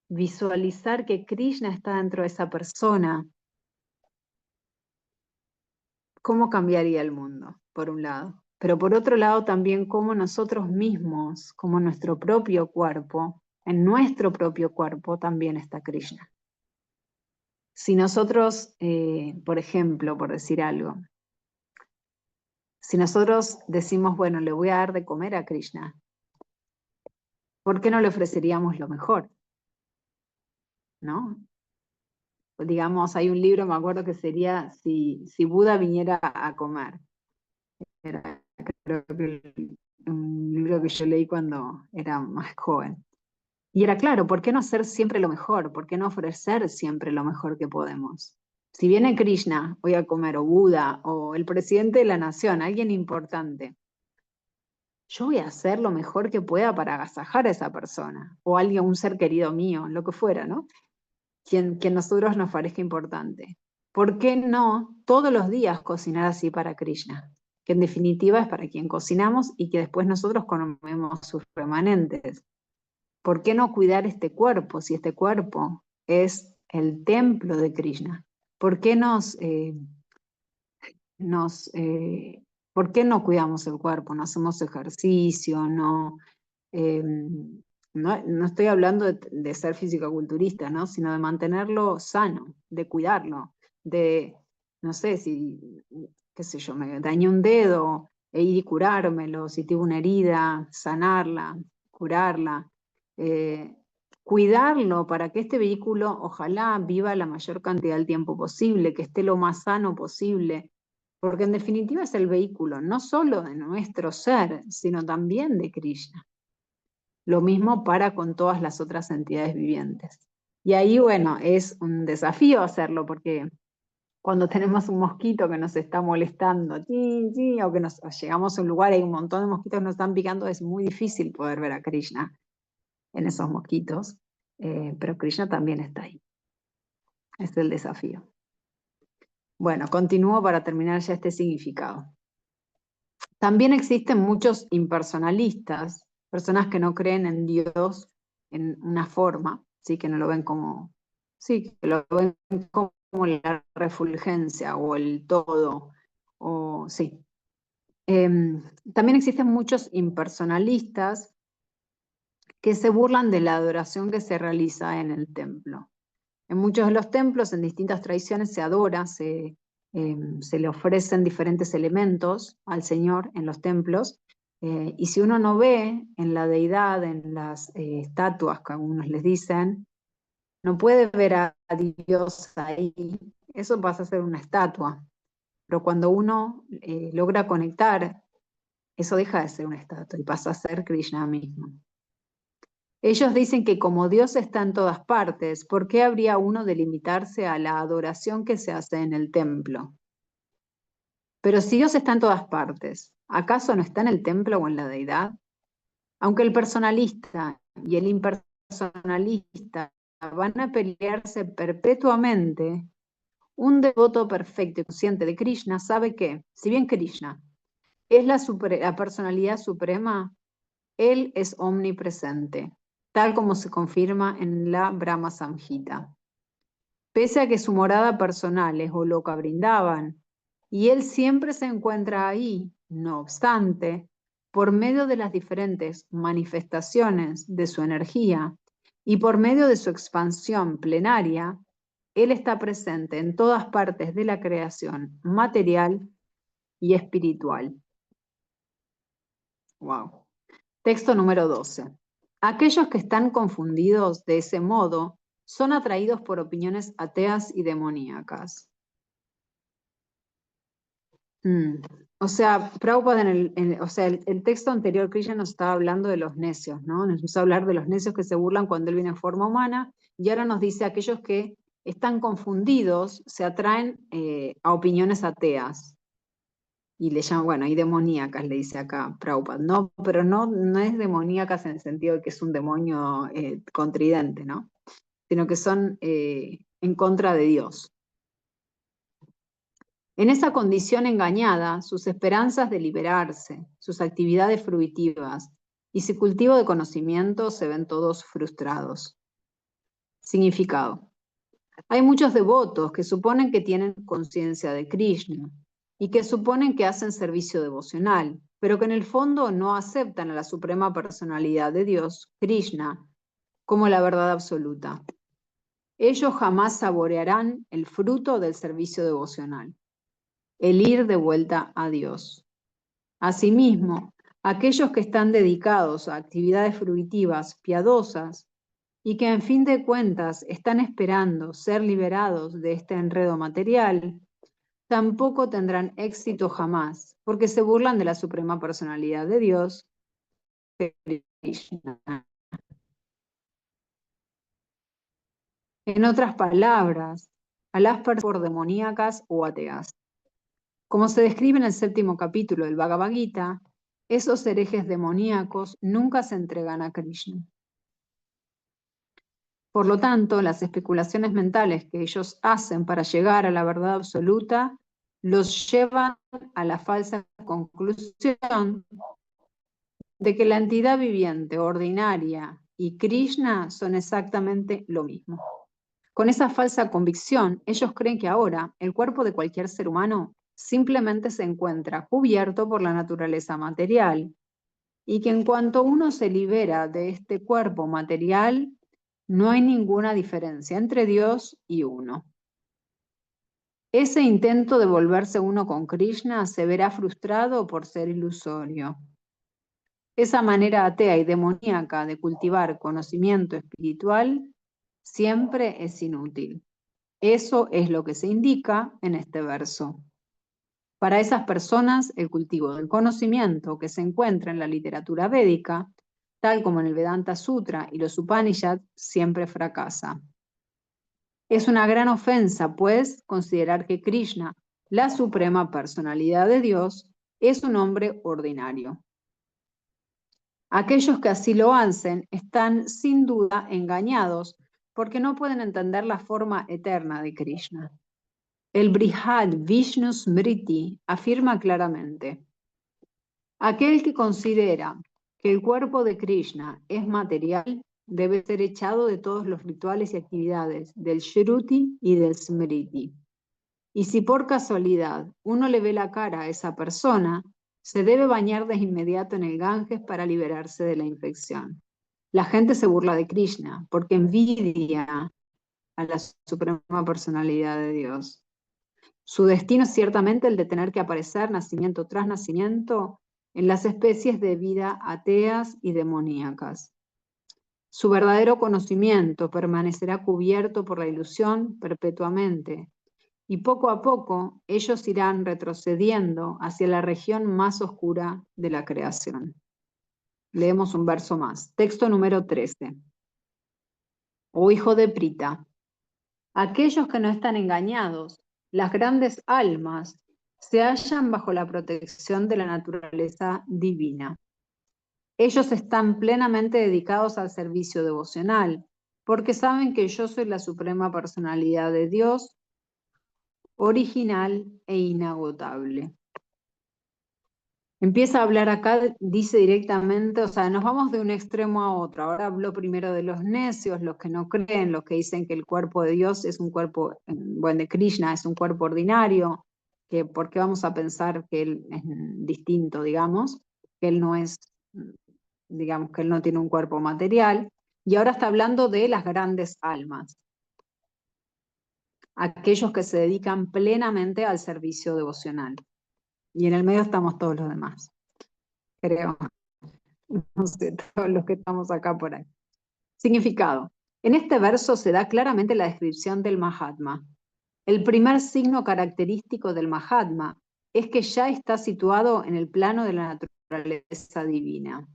visualizar que Krishna está dentro de esa persona, ¿cómo cambiaría el mundo, por un lado? pero por otro lado también cómo nosotros mismos, como nuestro propio cuerpo, en nuestro propio cuerpo también está Krishna. Si nosotros, por ejemplo, por decir algo, si nosotros decimos, bueno, le voy a dar de comer a Krishna, ¿por qué no le ofreceríamos lo mejor? ¿No? Digamos, hay un libro, me acuerdo que sería si Buda viniera a comer. Era, creo que un libro que yo leí cuando era más joven. Y era claro, ¿por qué no hacer siempre lo mejor? ¿Por qué no ofrecer siempre lo mejor que podemos? Si viene Krishna hoy a comer, o Buda, o el presidente de la nación, alguien importante, yo voy a hacer lo mejor que pueda para agasajar a esa persona, o alguien, un ser querido mío, lo que fuera, ¿no? Quien a nosotros nos parezca importante. ¿Por qué no todos los días cocinar así para Krishna? Que en definitiva es para quien cocinamos y que después nosotros comemos sus remanentes. ¿Por qué no cuidar este cuerpo si este cuerpo es el templo de Krishna? ¿Por qué nos ¿por qué no cuidamos el cuerpo? No hacemos ejercicio, eh, no estoy hablando de ser fisicoculturista, ¿no? Sino de mantenerlo sano, de cuidarlo, de, no sé, si, qué sé yo, me dañé un dedo, e ir y curármelo, si tuve una herida, sanarla, curarla, eh, cuidarlo para que este vehículo ojalá viva la mayor cantidad del tiempo posible, que esté lo más sano posible, porque en definitiva es el vehículo no solo de nuestro ser, sino también de Krishna. Lo mismo para con todas las otras entidades vivientes. Y ahí, bueno, es un desafío hacerlo, porque cuando tenemos un mosquito que nos está molestando, chin, chin, o que o llegamos a un lugar y hay un montón de mosquitos que nos están picando, es muy difícil poder ver a Krishna en esos mosquitos, pero Krishna también está ahí. Es el desafío. Bueno, continúo para terminar ya este significado. También existen muchos impersonalistas, personas que no creen en Dios en una forma, ¿sí? Que no lo ven como, sí, que lo ven como la refulgencia o el todo, o sí. También existen muchos impersonalistas que se burlan de la adoración que se realiza en el templo. En muchos de los templos, en distintas tradiciones, se adora, se le ofrecen diferentes elementos al Señor en los templos, y si uno no ve en la deidad, en las estatuas que algunos les dicen, no puede ver a Dios ahí, eso pasa a ser una estatua. Pero cuando uno logra conectar, eso deja de ser una estatua y pasa a ser Krishna mismo. Ellos dicen que como Dios está en todas partes, ¿por qué habría uno de limitarse a la adoración que se hace en el templo? Pero si Dios está en todas partes, ¿acaso no está en el templo o en la deidad? Aunque el personalista y el impersonalista van a pelearse perpetuamente, un devoto perfecto y consciente de Krishna sabe que, si bien Krishna es la personalidad suprema, él es omnipresente, tal como se confirma en la Brahma Samhita. Pese a que su morada personal es Goloka Vrindavan, y él siempre se encuentra ahí, no obstante, por medio de las diferentes manifestaciones de su energía y por medio de su expansión plenaria, él está presente en todas partes de la creación material y espiritual. Wow. Texto número 12. Aquellos que están confundidos de ese modo son atraídos por opiniones ateas y demoníacas. O sea, Prabhupada el texto anterior, Krishna nos estaba hablando de los necios, ¿no? Nos empezó a hablar de los necios que se burlan cuando él viene en forma humana, y ahora nos dice aquellos que están confundidos se atraen a opiniones ateas. Y le llama, bueno, y demoníacas, le dice acá Prabhupada. No, pero no es demoníacas en el sentido de que es un demonio contridente, ¿no? Sino que son en contra de Dios. En esa condición engañada, sus esperanzas de liberarse, sus actividades fruitivas y su cultivo de conocimiento se ven todos frustrados. Significado. Hay muchos devotos que suponen que tienen conciencia de Krishna, y que suponen que hacen servicio devocional, pero que en el fondo no aceptan a la suprema personalidad de Dios, Krishna, como la verdad absoluta. Ellos jamás saborearán el fruto del servicio devocional, el ir de vuelta a Dios. Asimismo, aquellos que están dedicados a actividades fruitivas, piadosas, y que en fin de cuentas están esperando ser liberados de este enredo material, tampoco tendrán éxito jamás, porque se burlan de la suprema personalidad de Dios, Krishna. En otras palabras, a las personas por demoníacas o ateas. Como se describe en el 7º capítulo del Bhagavad Gita, esos herejes demoníacos nunca se entregan a Krishna. Por lo tanto, las especulaciones mentales que ellos hacen para llegar a la verdad absoluta los llevan a la falsa conclusión de que la entidad viviente ordinaria y Krishna son exactamente lo mismo. Con esa falsa convicción, ellos creen que ahora el cuerpo de cualquier ser humano simplemente se encuentra cubierto por la naturaleza material y que en cuanto uno se libera de este cuerpo material, no hay ninguna diferencia entre Dios y uno. Ese intento de volverse uno con Krishna se verá frustrado por ser ilusorio. Esa manera atea y demoníaca de cultivar conocimiento espiritual siempre es inútil. Eso es lo que se indica en este verso. Para esas personas, el cultivo del conocimiento que se encuentra en la literatura védica, tal como en el Vedanta Sutra y los Upanishads, siempre fracasa. Es una gran ofensa, pues, considerar que Krishna, la suprema personalidad de Dios, es un hombre ordinario. Aquellos que así lo hacen están sin duda engañados porque no pueden entender la forma eterna de Krishna. El Brihad Vishnu Smriti afirma claramente: aquel que considera que el cuerpo de Krishna es material debe ser echado de todos los rituales y actividades del Shruti y del Smriti. Y si por casualidad uno le ve la cara a esa persona, se debe bañar de inmediato en el Ganges para liberarse de la infección. La gente se burla de Krishna porque envidia a la suprema personalidad de Dios. Su destino es ciertamente el de tener que aparecer nacimiento tras nacimiento en las especies de vida ateas y demoníacas. Su verdadero conocimiento permanecerá cubierto por la ilusión perpetuamente, y poco a poco ellos irán retrocediendo hacia la región más oscura de la creación. Leemos un verso más. Texto número 13. Oh hijo de Prita, aquellos que no están engañados, las grandes almas, se hallan bajo la protección de la naturaleza divina. Ellos están plenamente dedicados al servicio devocional, porque saben que yo soy la suprema personalidad de Dios, original e inagotable. Empieza a hablar acá, dice directamente, o sea, nos vamos de un extremo a otro. Ahora habló primero de los necios, los que no creen, los que dicen que el cuerpo de Dios es un cuerpo, bueno, de Krishna es un cuerpo ordinario, que por qué vamos a pensar que él es distinto, digamos, que él no es, digamos, que él no tiene un cuerpo material. Y ahora está hablando de las grandes almas, aquellos que se dedican plenamente al servicio devocional. Y en el medio estamos todos los demás, creo. No sé, todos los que estamos acá por ahí. Significado. En este verso se da claramente la descripción del Mahatma. El primer signo característico del Mahatma es que ya está situado en el plano de la naturaleza divina.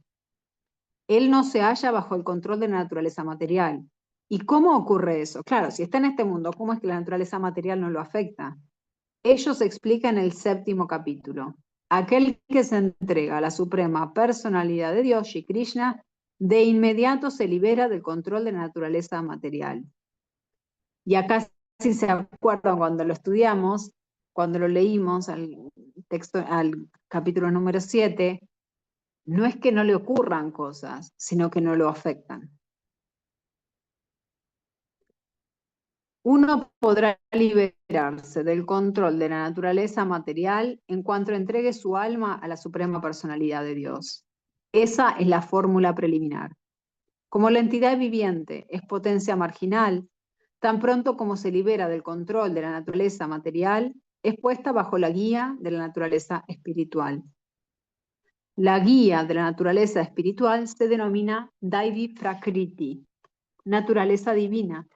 Él no se halla bajo el control de la naturaleza material. ¿Y cómo ocurre eso? Claro, si está en este mundo, ¿cómo es que la naturaleza material no lo afecta? Ellos explican en el 7º capítulo. Aquel que se entrega a la suprema personalidad de Dios, Shri Krishna, de inmediato se libera del control de la naturaleza material. Y acá, si se acuerdan, cuando lo estudiamos, cuando lo leímos al texto, al capítulo número 7, no es que no le ocurran cosas, sino que no lo afectan. Uno podrá liberarse del control de la naturaleza material en cuanto entregue su alma a la suprema personalidad de Dios. Esa es la fórmula preliminar. Como la entidad viviente es potencia marginal, tan pronto como se libera del control de la naturaleza material, es puesta bajo la guía de la naturaleza espiritual. La guía de la naturaleza espiritual se denomina Daivi Prakriti, naturaleza divina.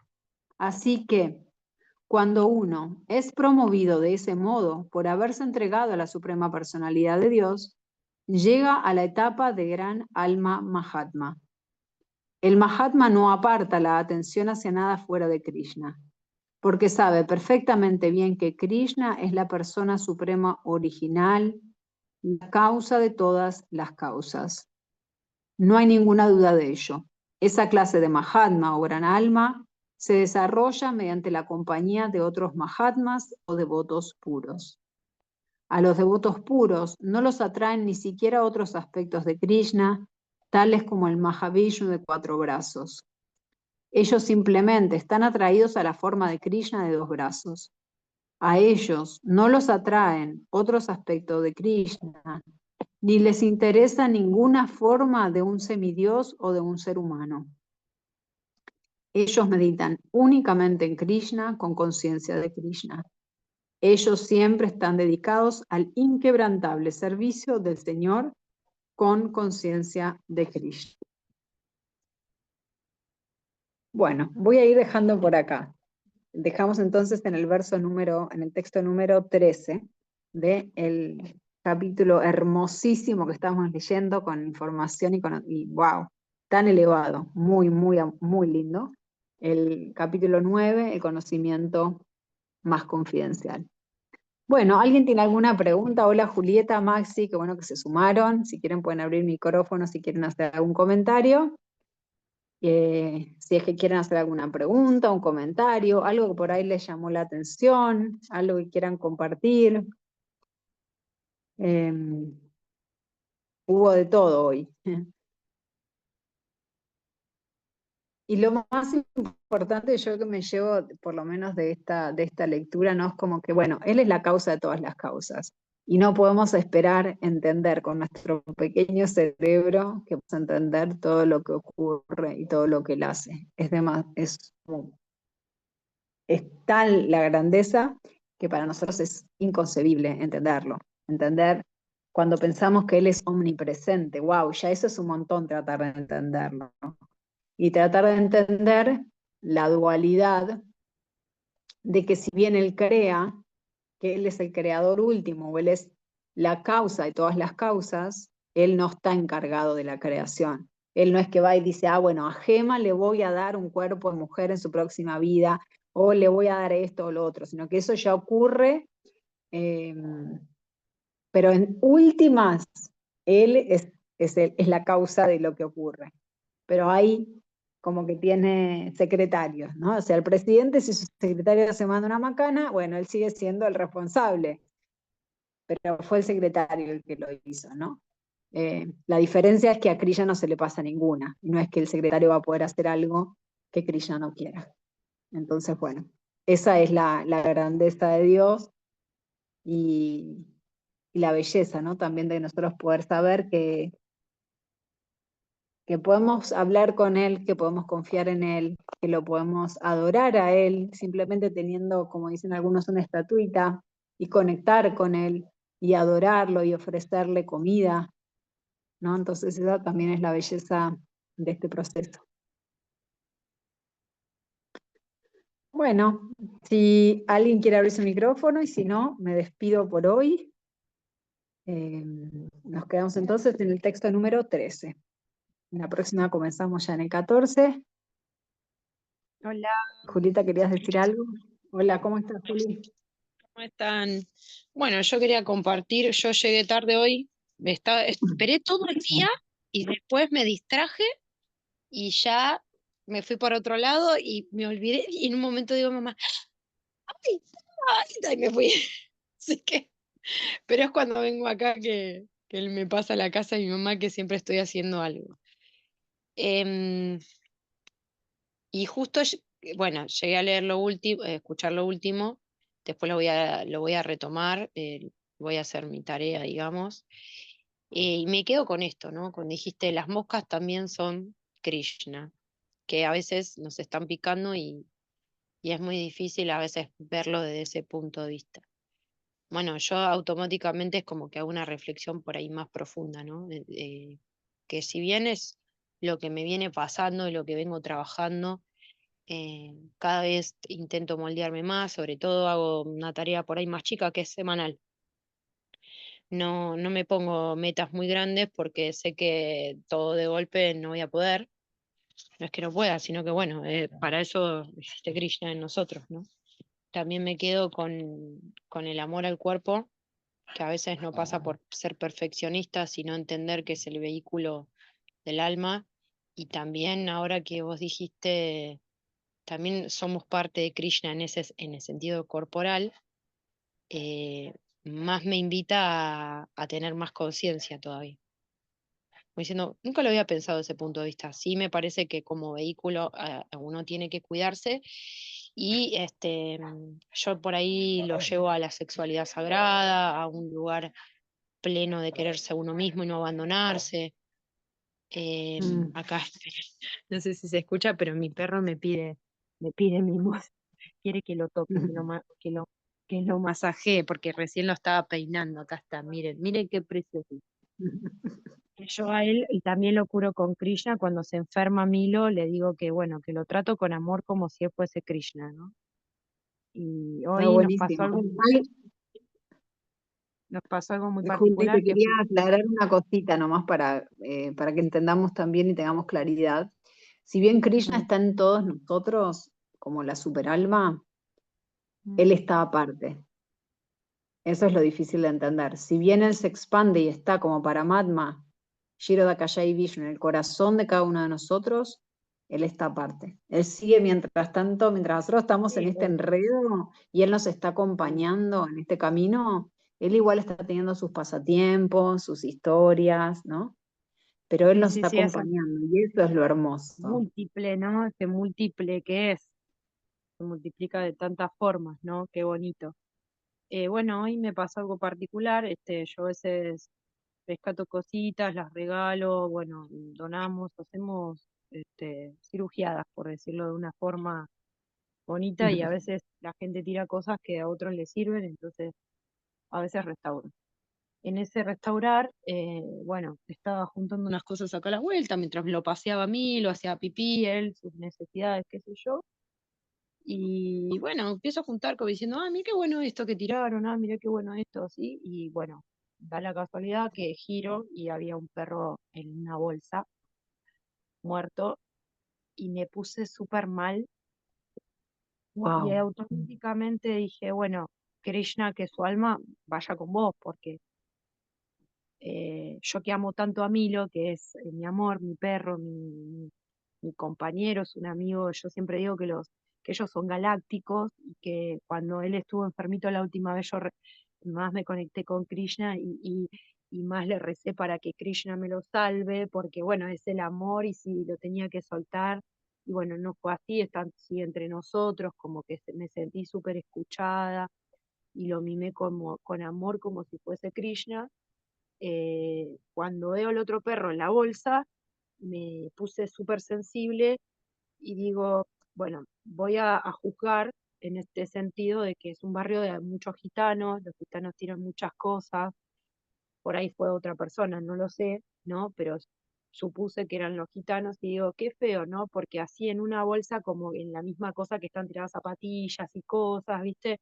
Así que, cuando uno es promovido de ese modo por haberse entregado a la suprema personalidad de Dios, llega a la etapa de gran alma Mahatma. El Mahatma no aparta la atención hacia nada fuera de Krishna, porque sabe perfectamente bien que Krishna es la persona suprema original, la causa de todas las causas. No hay ninguna duda de ello. Esa clase de Mahatma o gran alma se desarrolla mediante la compañía de otros Mahatmas o devotos puros. A los devotos puros no los atraen ni siquiera otros aspectos de Krishna, tales como el Mahavishnu de 4 brazos. Ellos simplemente están atraídos a la forma de Krishna de 2 brazos. A ellos no los atraen otros aspectos de Krishna, ni les interesa ninguna forma de un semidios o de un ser humano. Ellos meditan únicamente en Krishna con conciencia de Krishna. Ellos siempre están dedicados al inquebrantable servicio del Señor con conciencia de Krishna. Bueno, voy a ir dejando por acá. Dejamos entonces en el texto número 13 del capítulo hermosísimo que estamos leyendo con información y wow, tan elevado, muy, muy, muy lindo. El capítulo 9, el conocimiento más confidencial. Bueno, ¿alguien tiene alguna pregunta? Hola Julieta, Maxi, qué bueno que se sumaron. Si quieren pueden abrir micrófono, si quieren hacer algún comentario. Si es que quieren hacer alguna pregunta, un comentario, algo que por ahí les llamó la atención, algo que quieran compartir. Eh, Hubo de todo hoy. Y lo más importante yo que me llevo, por lo menos de esta lectura, ¿no? Es como que, bueno, Él es la causa de todas las causas. Y no podemos esperar entender con nuestro pequeño cerebro que vamos a entender todo lo que ocurre y todo lo que Él hace. Es tal la grandeza que para nosotros es inconcebible entenderlo. Entender cuando pensamos que Él es omnipresente, wow, ya eso es un montón tratar de entenderlo, ¿no? Y tratar de entender la dualidad de que si bien Él crea, que Él es el creador último, o Él es la causa de todas las causas, Él no está encargado de la creación. Él no es que va y dice, ah, bueno, a Gema le voy a dar un cuerpo de mujer en su próxima vida, o le voy a dar esto o lo otro, sino que eso ya ocurre, eh, pero en últimas, Él es la causa de lo que ocurre. Pero hay como que tiene secretarios, ¿no? O sea, el presidente, si su secretario se manda una macana, bueno, él sigue siendo el responsable, pero fue el secretario el que lo hizo, ¿no? La diferencia es que a Krishna no se le pasa ninguna, y no es que el secretario va a poder hacer algo que Krishna no quiera. Entonces, bueno, esa es la grandeza de Dios y, y la belleza, ¿no? También de nosotros poder saber que podemos hablar con Él, que podemos confiar en Él, que lo podemos adorar a Él, simplemente teniendo, como dicen algunos, una estatuita y conectar con Él y adorarlo y ofrecerle comida, ¿no? Entonces esa también es la belleza de este proceso. Bueno, si alguien quiere abrir su micrófono y si no, me despido por hoy. Nos quedamos entonces en el texto número 13. En la próxima comenzamos ya en el 14. Hola, Julieta, ¿querías decir algo? Hola, ¿cómo estás, Juli? ¿cómo están? Bueno, yo quería compartir, yo llegué tarde hoy, esperé todo el día y después me distraje y ya me fui por otro lado y me olvidé y en un momento digo, mamá, ¡ay! ¡Ay! Y me fui. Así que, pero es cuando vengo acá que él me pasa a la casa de mi mamá que siempre estoy haciendo algo. Em, y justo bueno, llegué a leer lo último, escuchar lo último, después lo voy a retomar, voy a hacer mi tarea, digamos. Y me quedo con esto, ¿no? Cuando dijiste, las moscas también son Krishna, que a veces nos están picando y es muy difícil a veces verlo desde ese punto de vista. Bueno, yo automáticamente es como que hago una reflexión por ahí más profunda, ¿no? Que si bien es lo que me viene pasando y lo que vengo trabajando, cada vez intento moldearme más, sobre todo hago una tarea por ahí más chica que es semanal. No, no me pongo metas muy grandes porque sé que todo de golpe no voy a poder. No es que no pueda, sino que bueno, para eso existe Krishna en nosotros, ¿no? También me quedo con el amor al cuerpo, que a veces no pasa por ser perfeccionista, sino entender que es el vehículo del alma. Y también ahora que vos dijiste, también somos parte de Krishna en el sentido corporal, eh, más me invita a tener más conciencia todavía. Como diciendo, nunca lo había pensado desde ese punto de vista. Sí me parece que como vehículo uno tiene que cuidarse y yo por ahí lo llevo a la sexualidad sagrada, a un lugar pleno de quererse a uno mismo y no abandonarse. Mm. Acá, no sé si se escucha, pero mi perro me pide mimos, quiere que lo toque, que lo masajee, porque recién lo estaba peinando. Acá está, miren, miren qué precioso. Yo a él y también lo curo con Krishna. Cuando se enferma Milo, le digo que bueno, que lo trato con amor como si él fuese Krishna, ¿no? Y Está hoy buenísimo. Ay, nos pasó algo muy Juli, particular te que quería aclarar una cosita nomás para que entendamos también y tengamos claridad. Si bien Krishna mm, está en todos nosotros, como la superalma, mm, él está aparte. Eso es lo difícil de entender. Si bien él se expande y está como Paramatma, Shirodakaya y Vishnu en el corazón de cada uno de nosotros, él está aparte. Él sigue mientras tanto, mientras nosotros estamos en sí, este enredo y él nos está sí, acompañando en este camino, él igual está teniendo sus pasatiempos, sus historias, ¿no? Pero él sí, nos sí, está sí, eso es acompañando y eso es lo hermoso. múltiple, ¿no? Este múltiple que es, se multiplica de tantas formas, ¿no? Qué bonito. Bueno, hoy me pasó algo particular, yo a veces rescato cositas, las regalo, bueno, donamos, hacemos cirugiadas, por decirlo de una forma bonita, y a veces la gente tira cosas que a otros les sirven, entonces a veces restauro. En ese restaurar, bueno, estaba juntando unas cosas acá a la vuelta, mientras me lo paseaba a mí, lo hacía pipí, él, sus necesidades, qué sé yo. Y bueno, empiezo a juntar como diciendo, ah, mira qué bueno esto que tiraron, ah, mira qué bueno esto, así. Y bueno, da la casualidad que giro y había un perro en una bolsa muerto y me puse súper mal y Wow. automáticamente dije, bueno, Krishna, que su alma vaya con vos, porque yo que amo tanto a Milo, que es mi amor, mi perro, mi compañero, es un amigo, yo siempre digo que ellos son galácticos y que cuando él estuvo enfermito la última vez más me conecté con Krishna y más le recé para que Krishna me lo salve, porque bueno, es el amor y si lo tenía que soltar, y bueno, no fue así, está así entre nosotros, como que me sentí súper escuchada y lo mimé como, con amor como si fuese Krishna. Cuando veo el otro perro en la bolsa, me puse súper sensible y digo, bueno, voy a juzgar en este sentido de que es un barrio de muchos gitanos, los gitanos tiran muchas cosas, por ahí fue otra persona, no lo sé, ¿no? Pero supuse que eran los gitanos y digo, qué feo, ¿no? Porque así en una bolsa, como en la misma cosa que están tiradas zapatillas y cosas, ¿viste?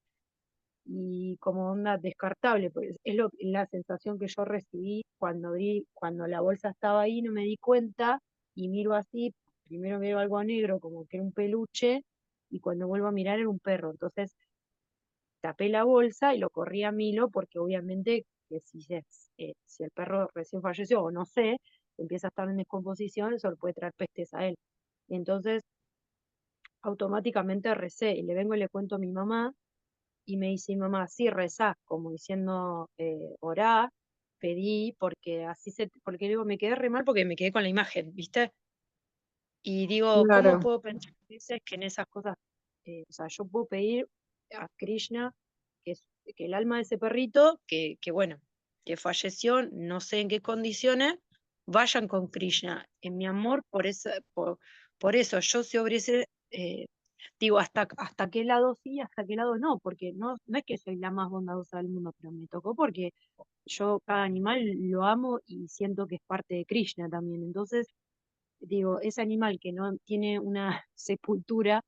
Y como onda descartable, pues es la sensación que yo recibí cuando la bolsa estaba ahí, no me di cuenta y miro así, primero veo algo negro como que era un peluche y cuando vuelvo a mirar era un perro, entonces tapé la bolsa y lo corrí a Milo porque obviamente que si el perro recién falleció o no sé, empieza a estar en descomposición, eso le puede traer pestes a él. Entonces automáticamente recé y le vengo y le cuento a mi mamá y me dice mi mamá, sí, rezá, como diciendo, orá, pedí, porque así porque digo, me quedé re mal porque me quedé con la imagen, ¿viste? Y digo, ¿cómo Claro. puedo pensar a veces que en esas cosas, o sea, yo puedo pedir a Krishna que, que el alma de ese perrito, que bueno, que falleció, no sé en qué condiciones, vayan con Krishna. En mi amor, por eso, yo si hubiese, digo, hasta qué lado sí, hasta qué lado no, porque no es que soy la más bondadosa del mundo, pero me tocó porque yo cada animal lo amo y siento que es parte de Krishna también. Entonces, digo, ese animal que no tiene una sepultura,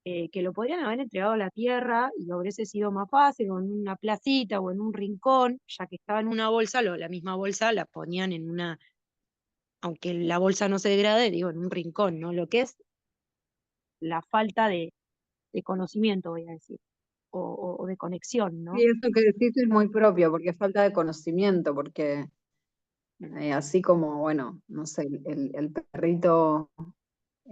que lo podrían haber entregado a la tierra y hubiese sido más fácil, o en una placita o en un rincón, ya que estaba en una bolsa, la misma bolsa la ponían en una, aunque la bolsa no se degrade, digo, en un rincón, ¿no? Lo que es la falta de conocimiento, voy a decir, o de conexión, ¿no? Y eso que decís es muy propio, porque es falta de conocimiento, porque así como, bueno, no sé, el perrito,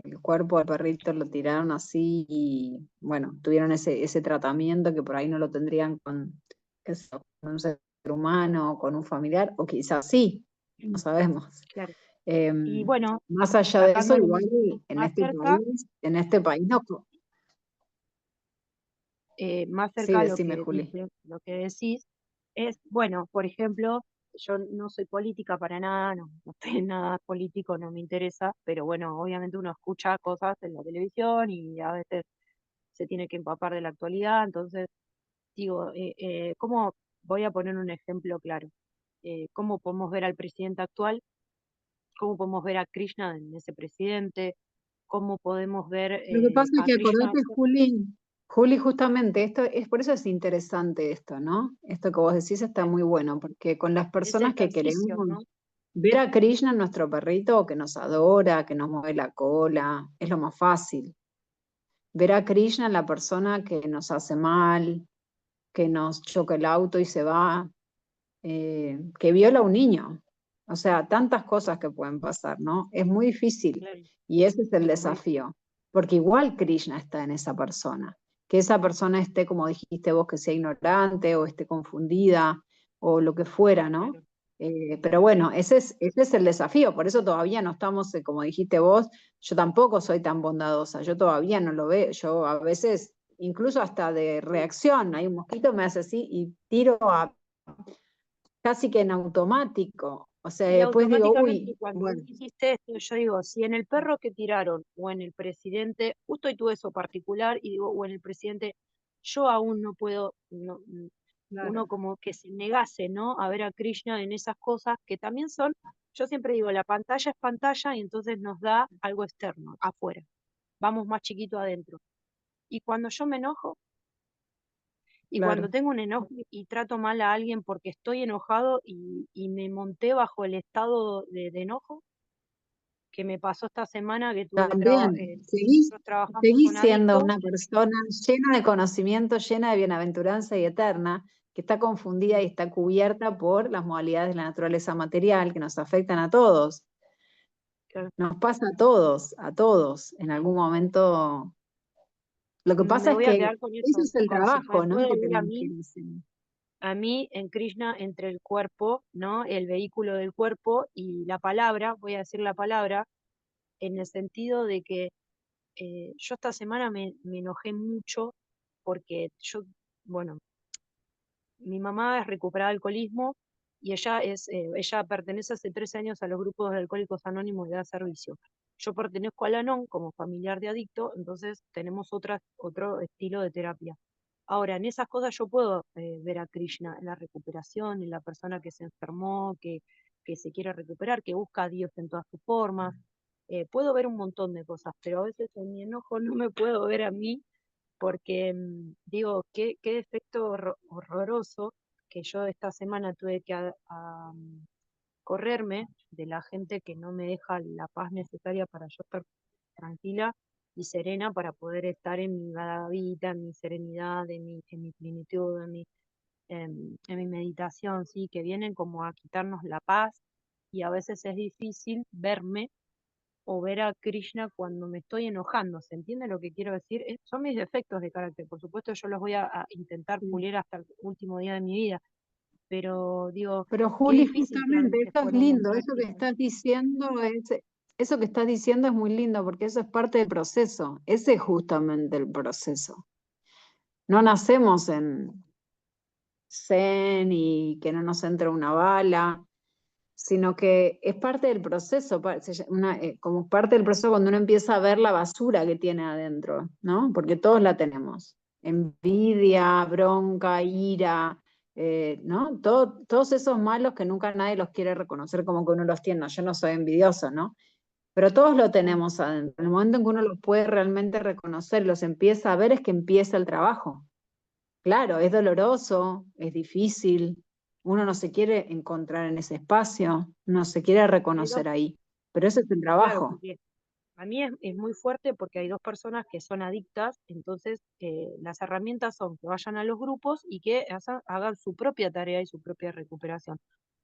el cuerpo del perrito lo tiraron así y, bueno, tuvieron ese tratamiento que por ahí no lo tendrían con, qué sé yo, con un ser humano, con un familiar, o quizás sí, no sabemos. Claro. Eh, Y bueno, Más allá de eso, sacándolo igual más cerca, en este país no. más Sí, cerca a decime, Juli. lo que decís, es, bueno, por ejemplo, yo no soy política para nada, no estoy en nada político, no me interesa, pero bueno, obviamente uno escucha cosas en la televisión y a veces se tiene que empapar de la actualidad, entonces digo, ¿cómo voy a poner un ejemplo claro? ¿Cómo podemos ver al presidente actual? ¿Cómo podemos ver a Krishna en ese presidente? ¿Cómo podemos ver Lo que pasa es a que Krishna? acordate, Juli, justamente esto es por eso es interesante esto, ¿no? Esto que vos decís está muy bueno, porque con las Ese personas que queremos ejercicio, ¿no? ver a Krishna, nuestro perrito, que nos adora, que nos mueve la cola, es lo más fácil. Ver a Krishna, la persona que nos hace mal, que nos choca el auto y se va, que viola a un niño. O sea, tantas cosas que pueden pasar, ¿no? Es muy difícil Claro, y ese es el muy difícil. desafío, porque igual Krishna está en esa persona, que esa persona esté, como dijiste vos, que sea ignorante o esté confundida o lo que fuera, ¿no? Claro. Pero Sí, bueno, ese es el desafío, por eso todavía no estamos, como dijiste vos, yo tampoco soy tan bondadosa, yo todavía no lo veo, yo a veces, incluso hasta de reacción, hay un mosquito, me hace así y tiro casi que en automático. O sea, y después digo, automáticamente uy, cuando vos bueno, dijiste esto, yo digo, si en el perro que tiraron o en el presidente, justo hoy tuve eso particular y digo, o en el presidente, yo aún no puedo, claro, uno como que se negase, ¿no? A ver a Krishna en esas cosas que también son, yo siempre digo, la pantalla es pantalla y entonces nos da algo externo, afuera. Vamos más chiquito adentro. Y cuando yo me enojo, y cuando claro. tengo un enojo y trato mal a alguien porque estoy enojado y me monté bajo el estado de enojo, que me pasó esta semana que También, nosotros trabajamos seguís con siendo adictos. una persona llena de conocimiento, llena de bienaventuranza y eterna, que está confundida y está cubierta por las modalidades de la naturaleza material que nos afectan a todos. Que Nos pasa a todos, en algún momento. Lo que pasa me es voy a que quedar con ese eso, es el con si me trabajo, ¿no? puede Que ver tenemos que ir hacer. a mí en Krishna, entre el cuerpo, ¿no? El vehículo del cuerpo y la palabra, voy a decir la palabra, en el sentido de que yo esta semana me enojé mucho porque yo, bueno, mi mamá es recuperada de alcoholismo y ella pertenece hace 13 años a los grupos de Alcohólicos Anónimos y da servicio. Yo pertenezco al ANON como familiar de adicto, entonces tenemos otro estilo de terapia. Ahora, en esas cosas yo puedo ver a Krishna en la recuperación, en la persona que se enfermó, que se quiere recuperar, que busca a Dios en todas sus formas. Puedo ver un montón de cosas, pero a veces en mi enojo no me puedo ver a mí porque digo, qué defecto horroroso que yo esta semana tuve que correrme de la gente que no me deja la paz necesaria para yo estar tranquila y serena para poder estar en mi vida, en mi serenidad, en mi plenitud, en mi meditación, sí, que vienen como a quitarnos la paz y a veces es difícil verme o ver a Krishna cuando me estoy enojando. ¿Se entiende lo que quiero decir? Son mis defectos de carácter. Por supuesto, yo los voy a intentar pulir hasta el último día de mi vida. Pero digo, Pero qué Juli, difícil que a justamente, veces eso es ponemos en lindo, eso que práctica. estás diciendo eso que estás diciendo es muy lindo porque eso es parte del proceso. Ese es justamente el proceso. No nacemos en zen y que no nos entre una bala, sino que es parte del proceso, como parte del proceso cuando uno empieza a ver la basura que tiene adentro, ¿no? Porque todos la tenemos. Envidia, bronca, ira, ¿no? Todos esos malos que nunca nadie los quiere reconocer como que uno los tiene. No, yo no soy envidioso, ¿no? Pero todos lo tenemos adentro. En el momento en que uno los puede realmente reconocer, los empieza a ver, es que empieza el trabajo. Claro, es doloroso, es difícil, uno no se quiere encontrar en ese espacio, no se quiere Hay dos, reconocer ahí, pero ese es el claro, trabajo. porque a mí es muy fuerte porque hay dos personas que son adictas, entonces las herramientas son que vayan a los grupos y que hagan su propia tarea y su propia recuperación.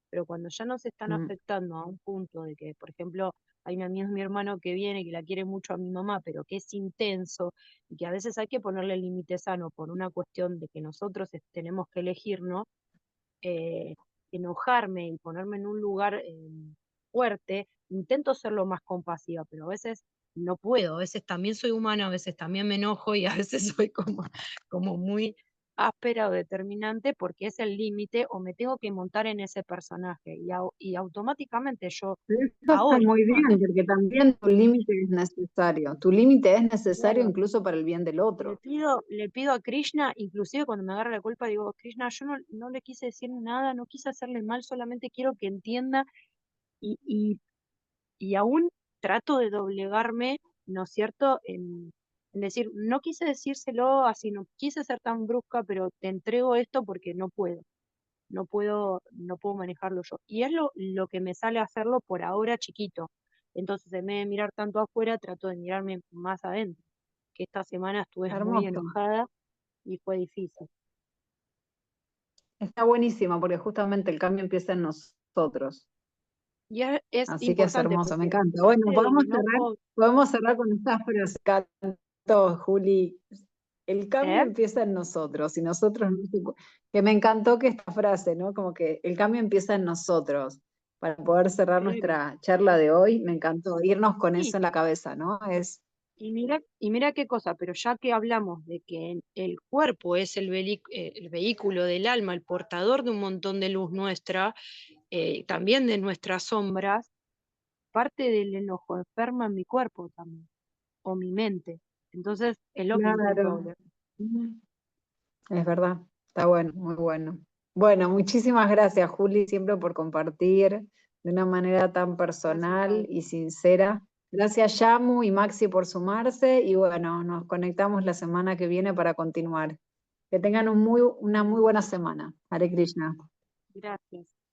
Pero cuando ya nos están Mm. afectando a un punto de que, por ejemplo, hay mi hermano que viene, que la quiere mucho a mi mamá, pero que es intenso y que a veces hay que ponerle límite sano por una cuestión de que nosotros tenemos que elegirnos, eh, enojarme y ponerme en un lugar fuerte, intento ser lo más compasiva, pero a veces no puedo, a veces también soy humana, a veces también me enojo y a veces soy como muy áspera o determinante porque es el límite o me tengo que montar en ese personaje y automáticamente yo Eso está ahora, muy bien, porque también tu límite es necesario. Tu límite es necesario claro, incluso para el bien del otro. le pido a Krishna, inclusive cuando me agarra la culpa, digo, Krishna, yo no le quise decir nada, no quise hacerle mal, solamente quiero que entienda y, y, y aún trato de doblegarme, ¿no es cierto?, en decir, no quise decírselo así, no quise ser tan brusca, pero te entrego esto porque no puedo manejarlo yo. Y es lo que me sale a hacerlo por ahora chiquito. Entonces, en vez de mirar tanto afuera, trato de mirarme más adentro. Que esta semana estuve muy Hermoso. enojada y fue difícil. Está buenísimo, porque justamente el cambio empieza en nosotros. Y es Así que es importante hermoso, me porque encanta. Bueno, parte del enojo, podemos cerrar con esta frase. Cantó, Juli. El cambio ¿eh? empieza en nosotros y nosotros no que me encantó que esta frase, ¿no? Como que el cambio empieza en nosotros. Para poder cerrar Claro. nuestra charla de hoy, me encantó irnos con Sí, eso en la cabeza, ¿no? Es y mira qué cosa, pero ya que hablamos de que el cuerpo es el vehículo del alma, el portador de un montón de luz nuestra, también de nuestras sombras, parte del enojo enferma en mi cuerpo también, o mi mente. Entonces, es lo que intento claro. hablar. Es verdad, está bueno, muy bueno. Bueno, muchísimas gracias, Juli, siempre por compartir de una manera tan Gracias a personal vos. y sincera. Gracias, Yamu y Maxi, por sumarse. Y bueno, nos conectamos la semana que viene para continuar. Que tengan una muy buena semana. Hare Krishna. Gracias.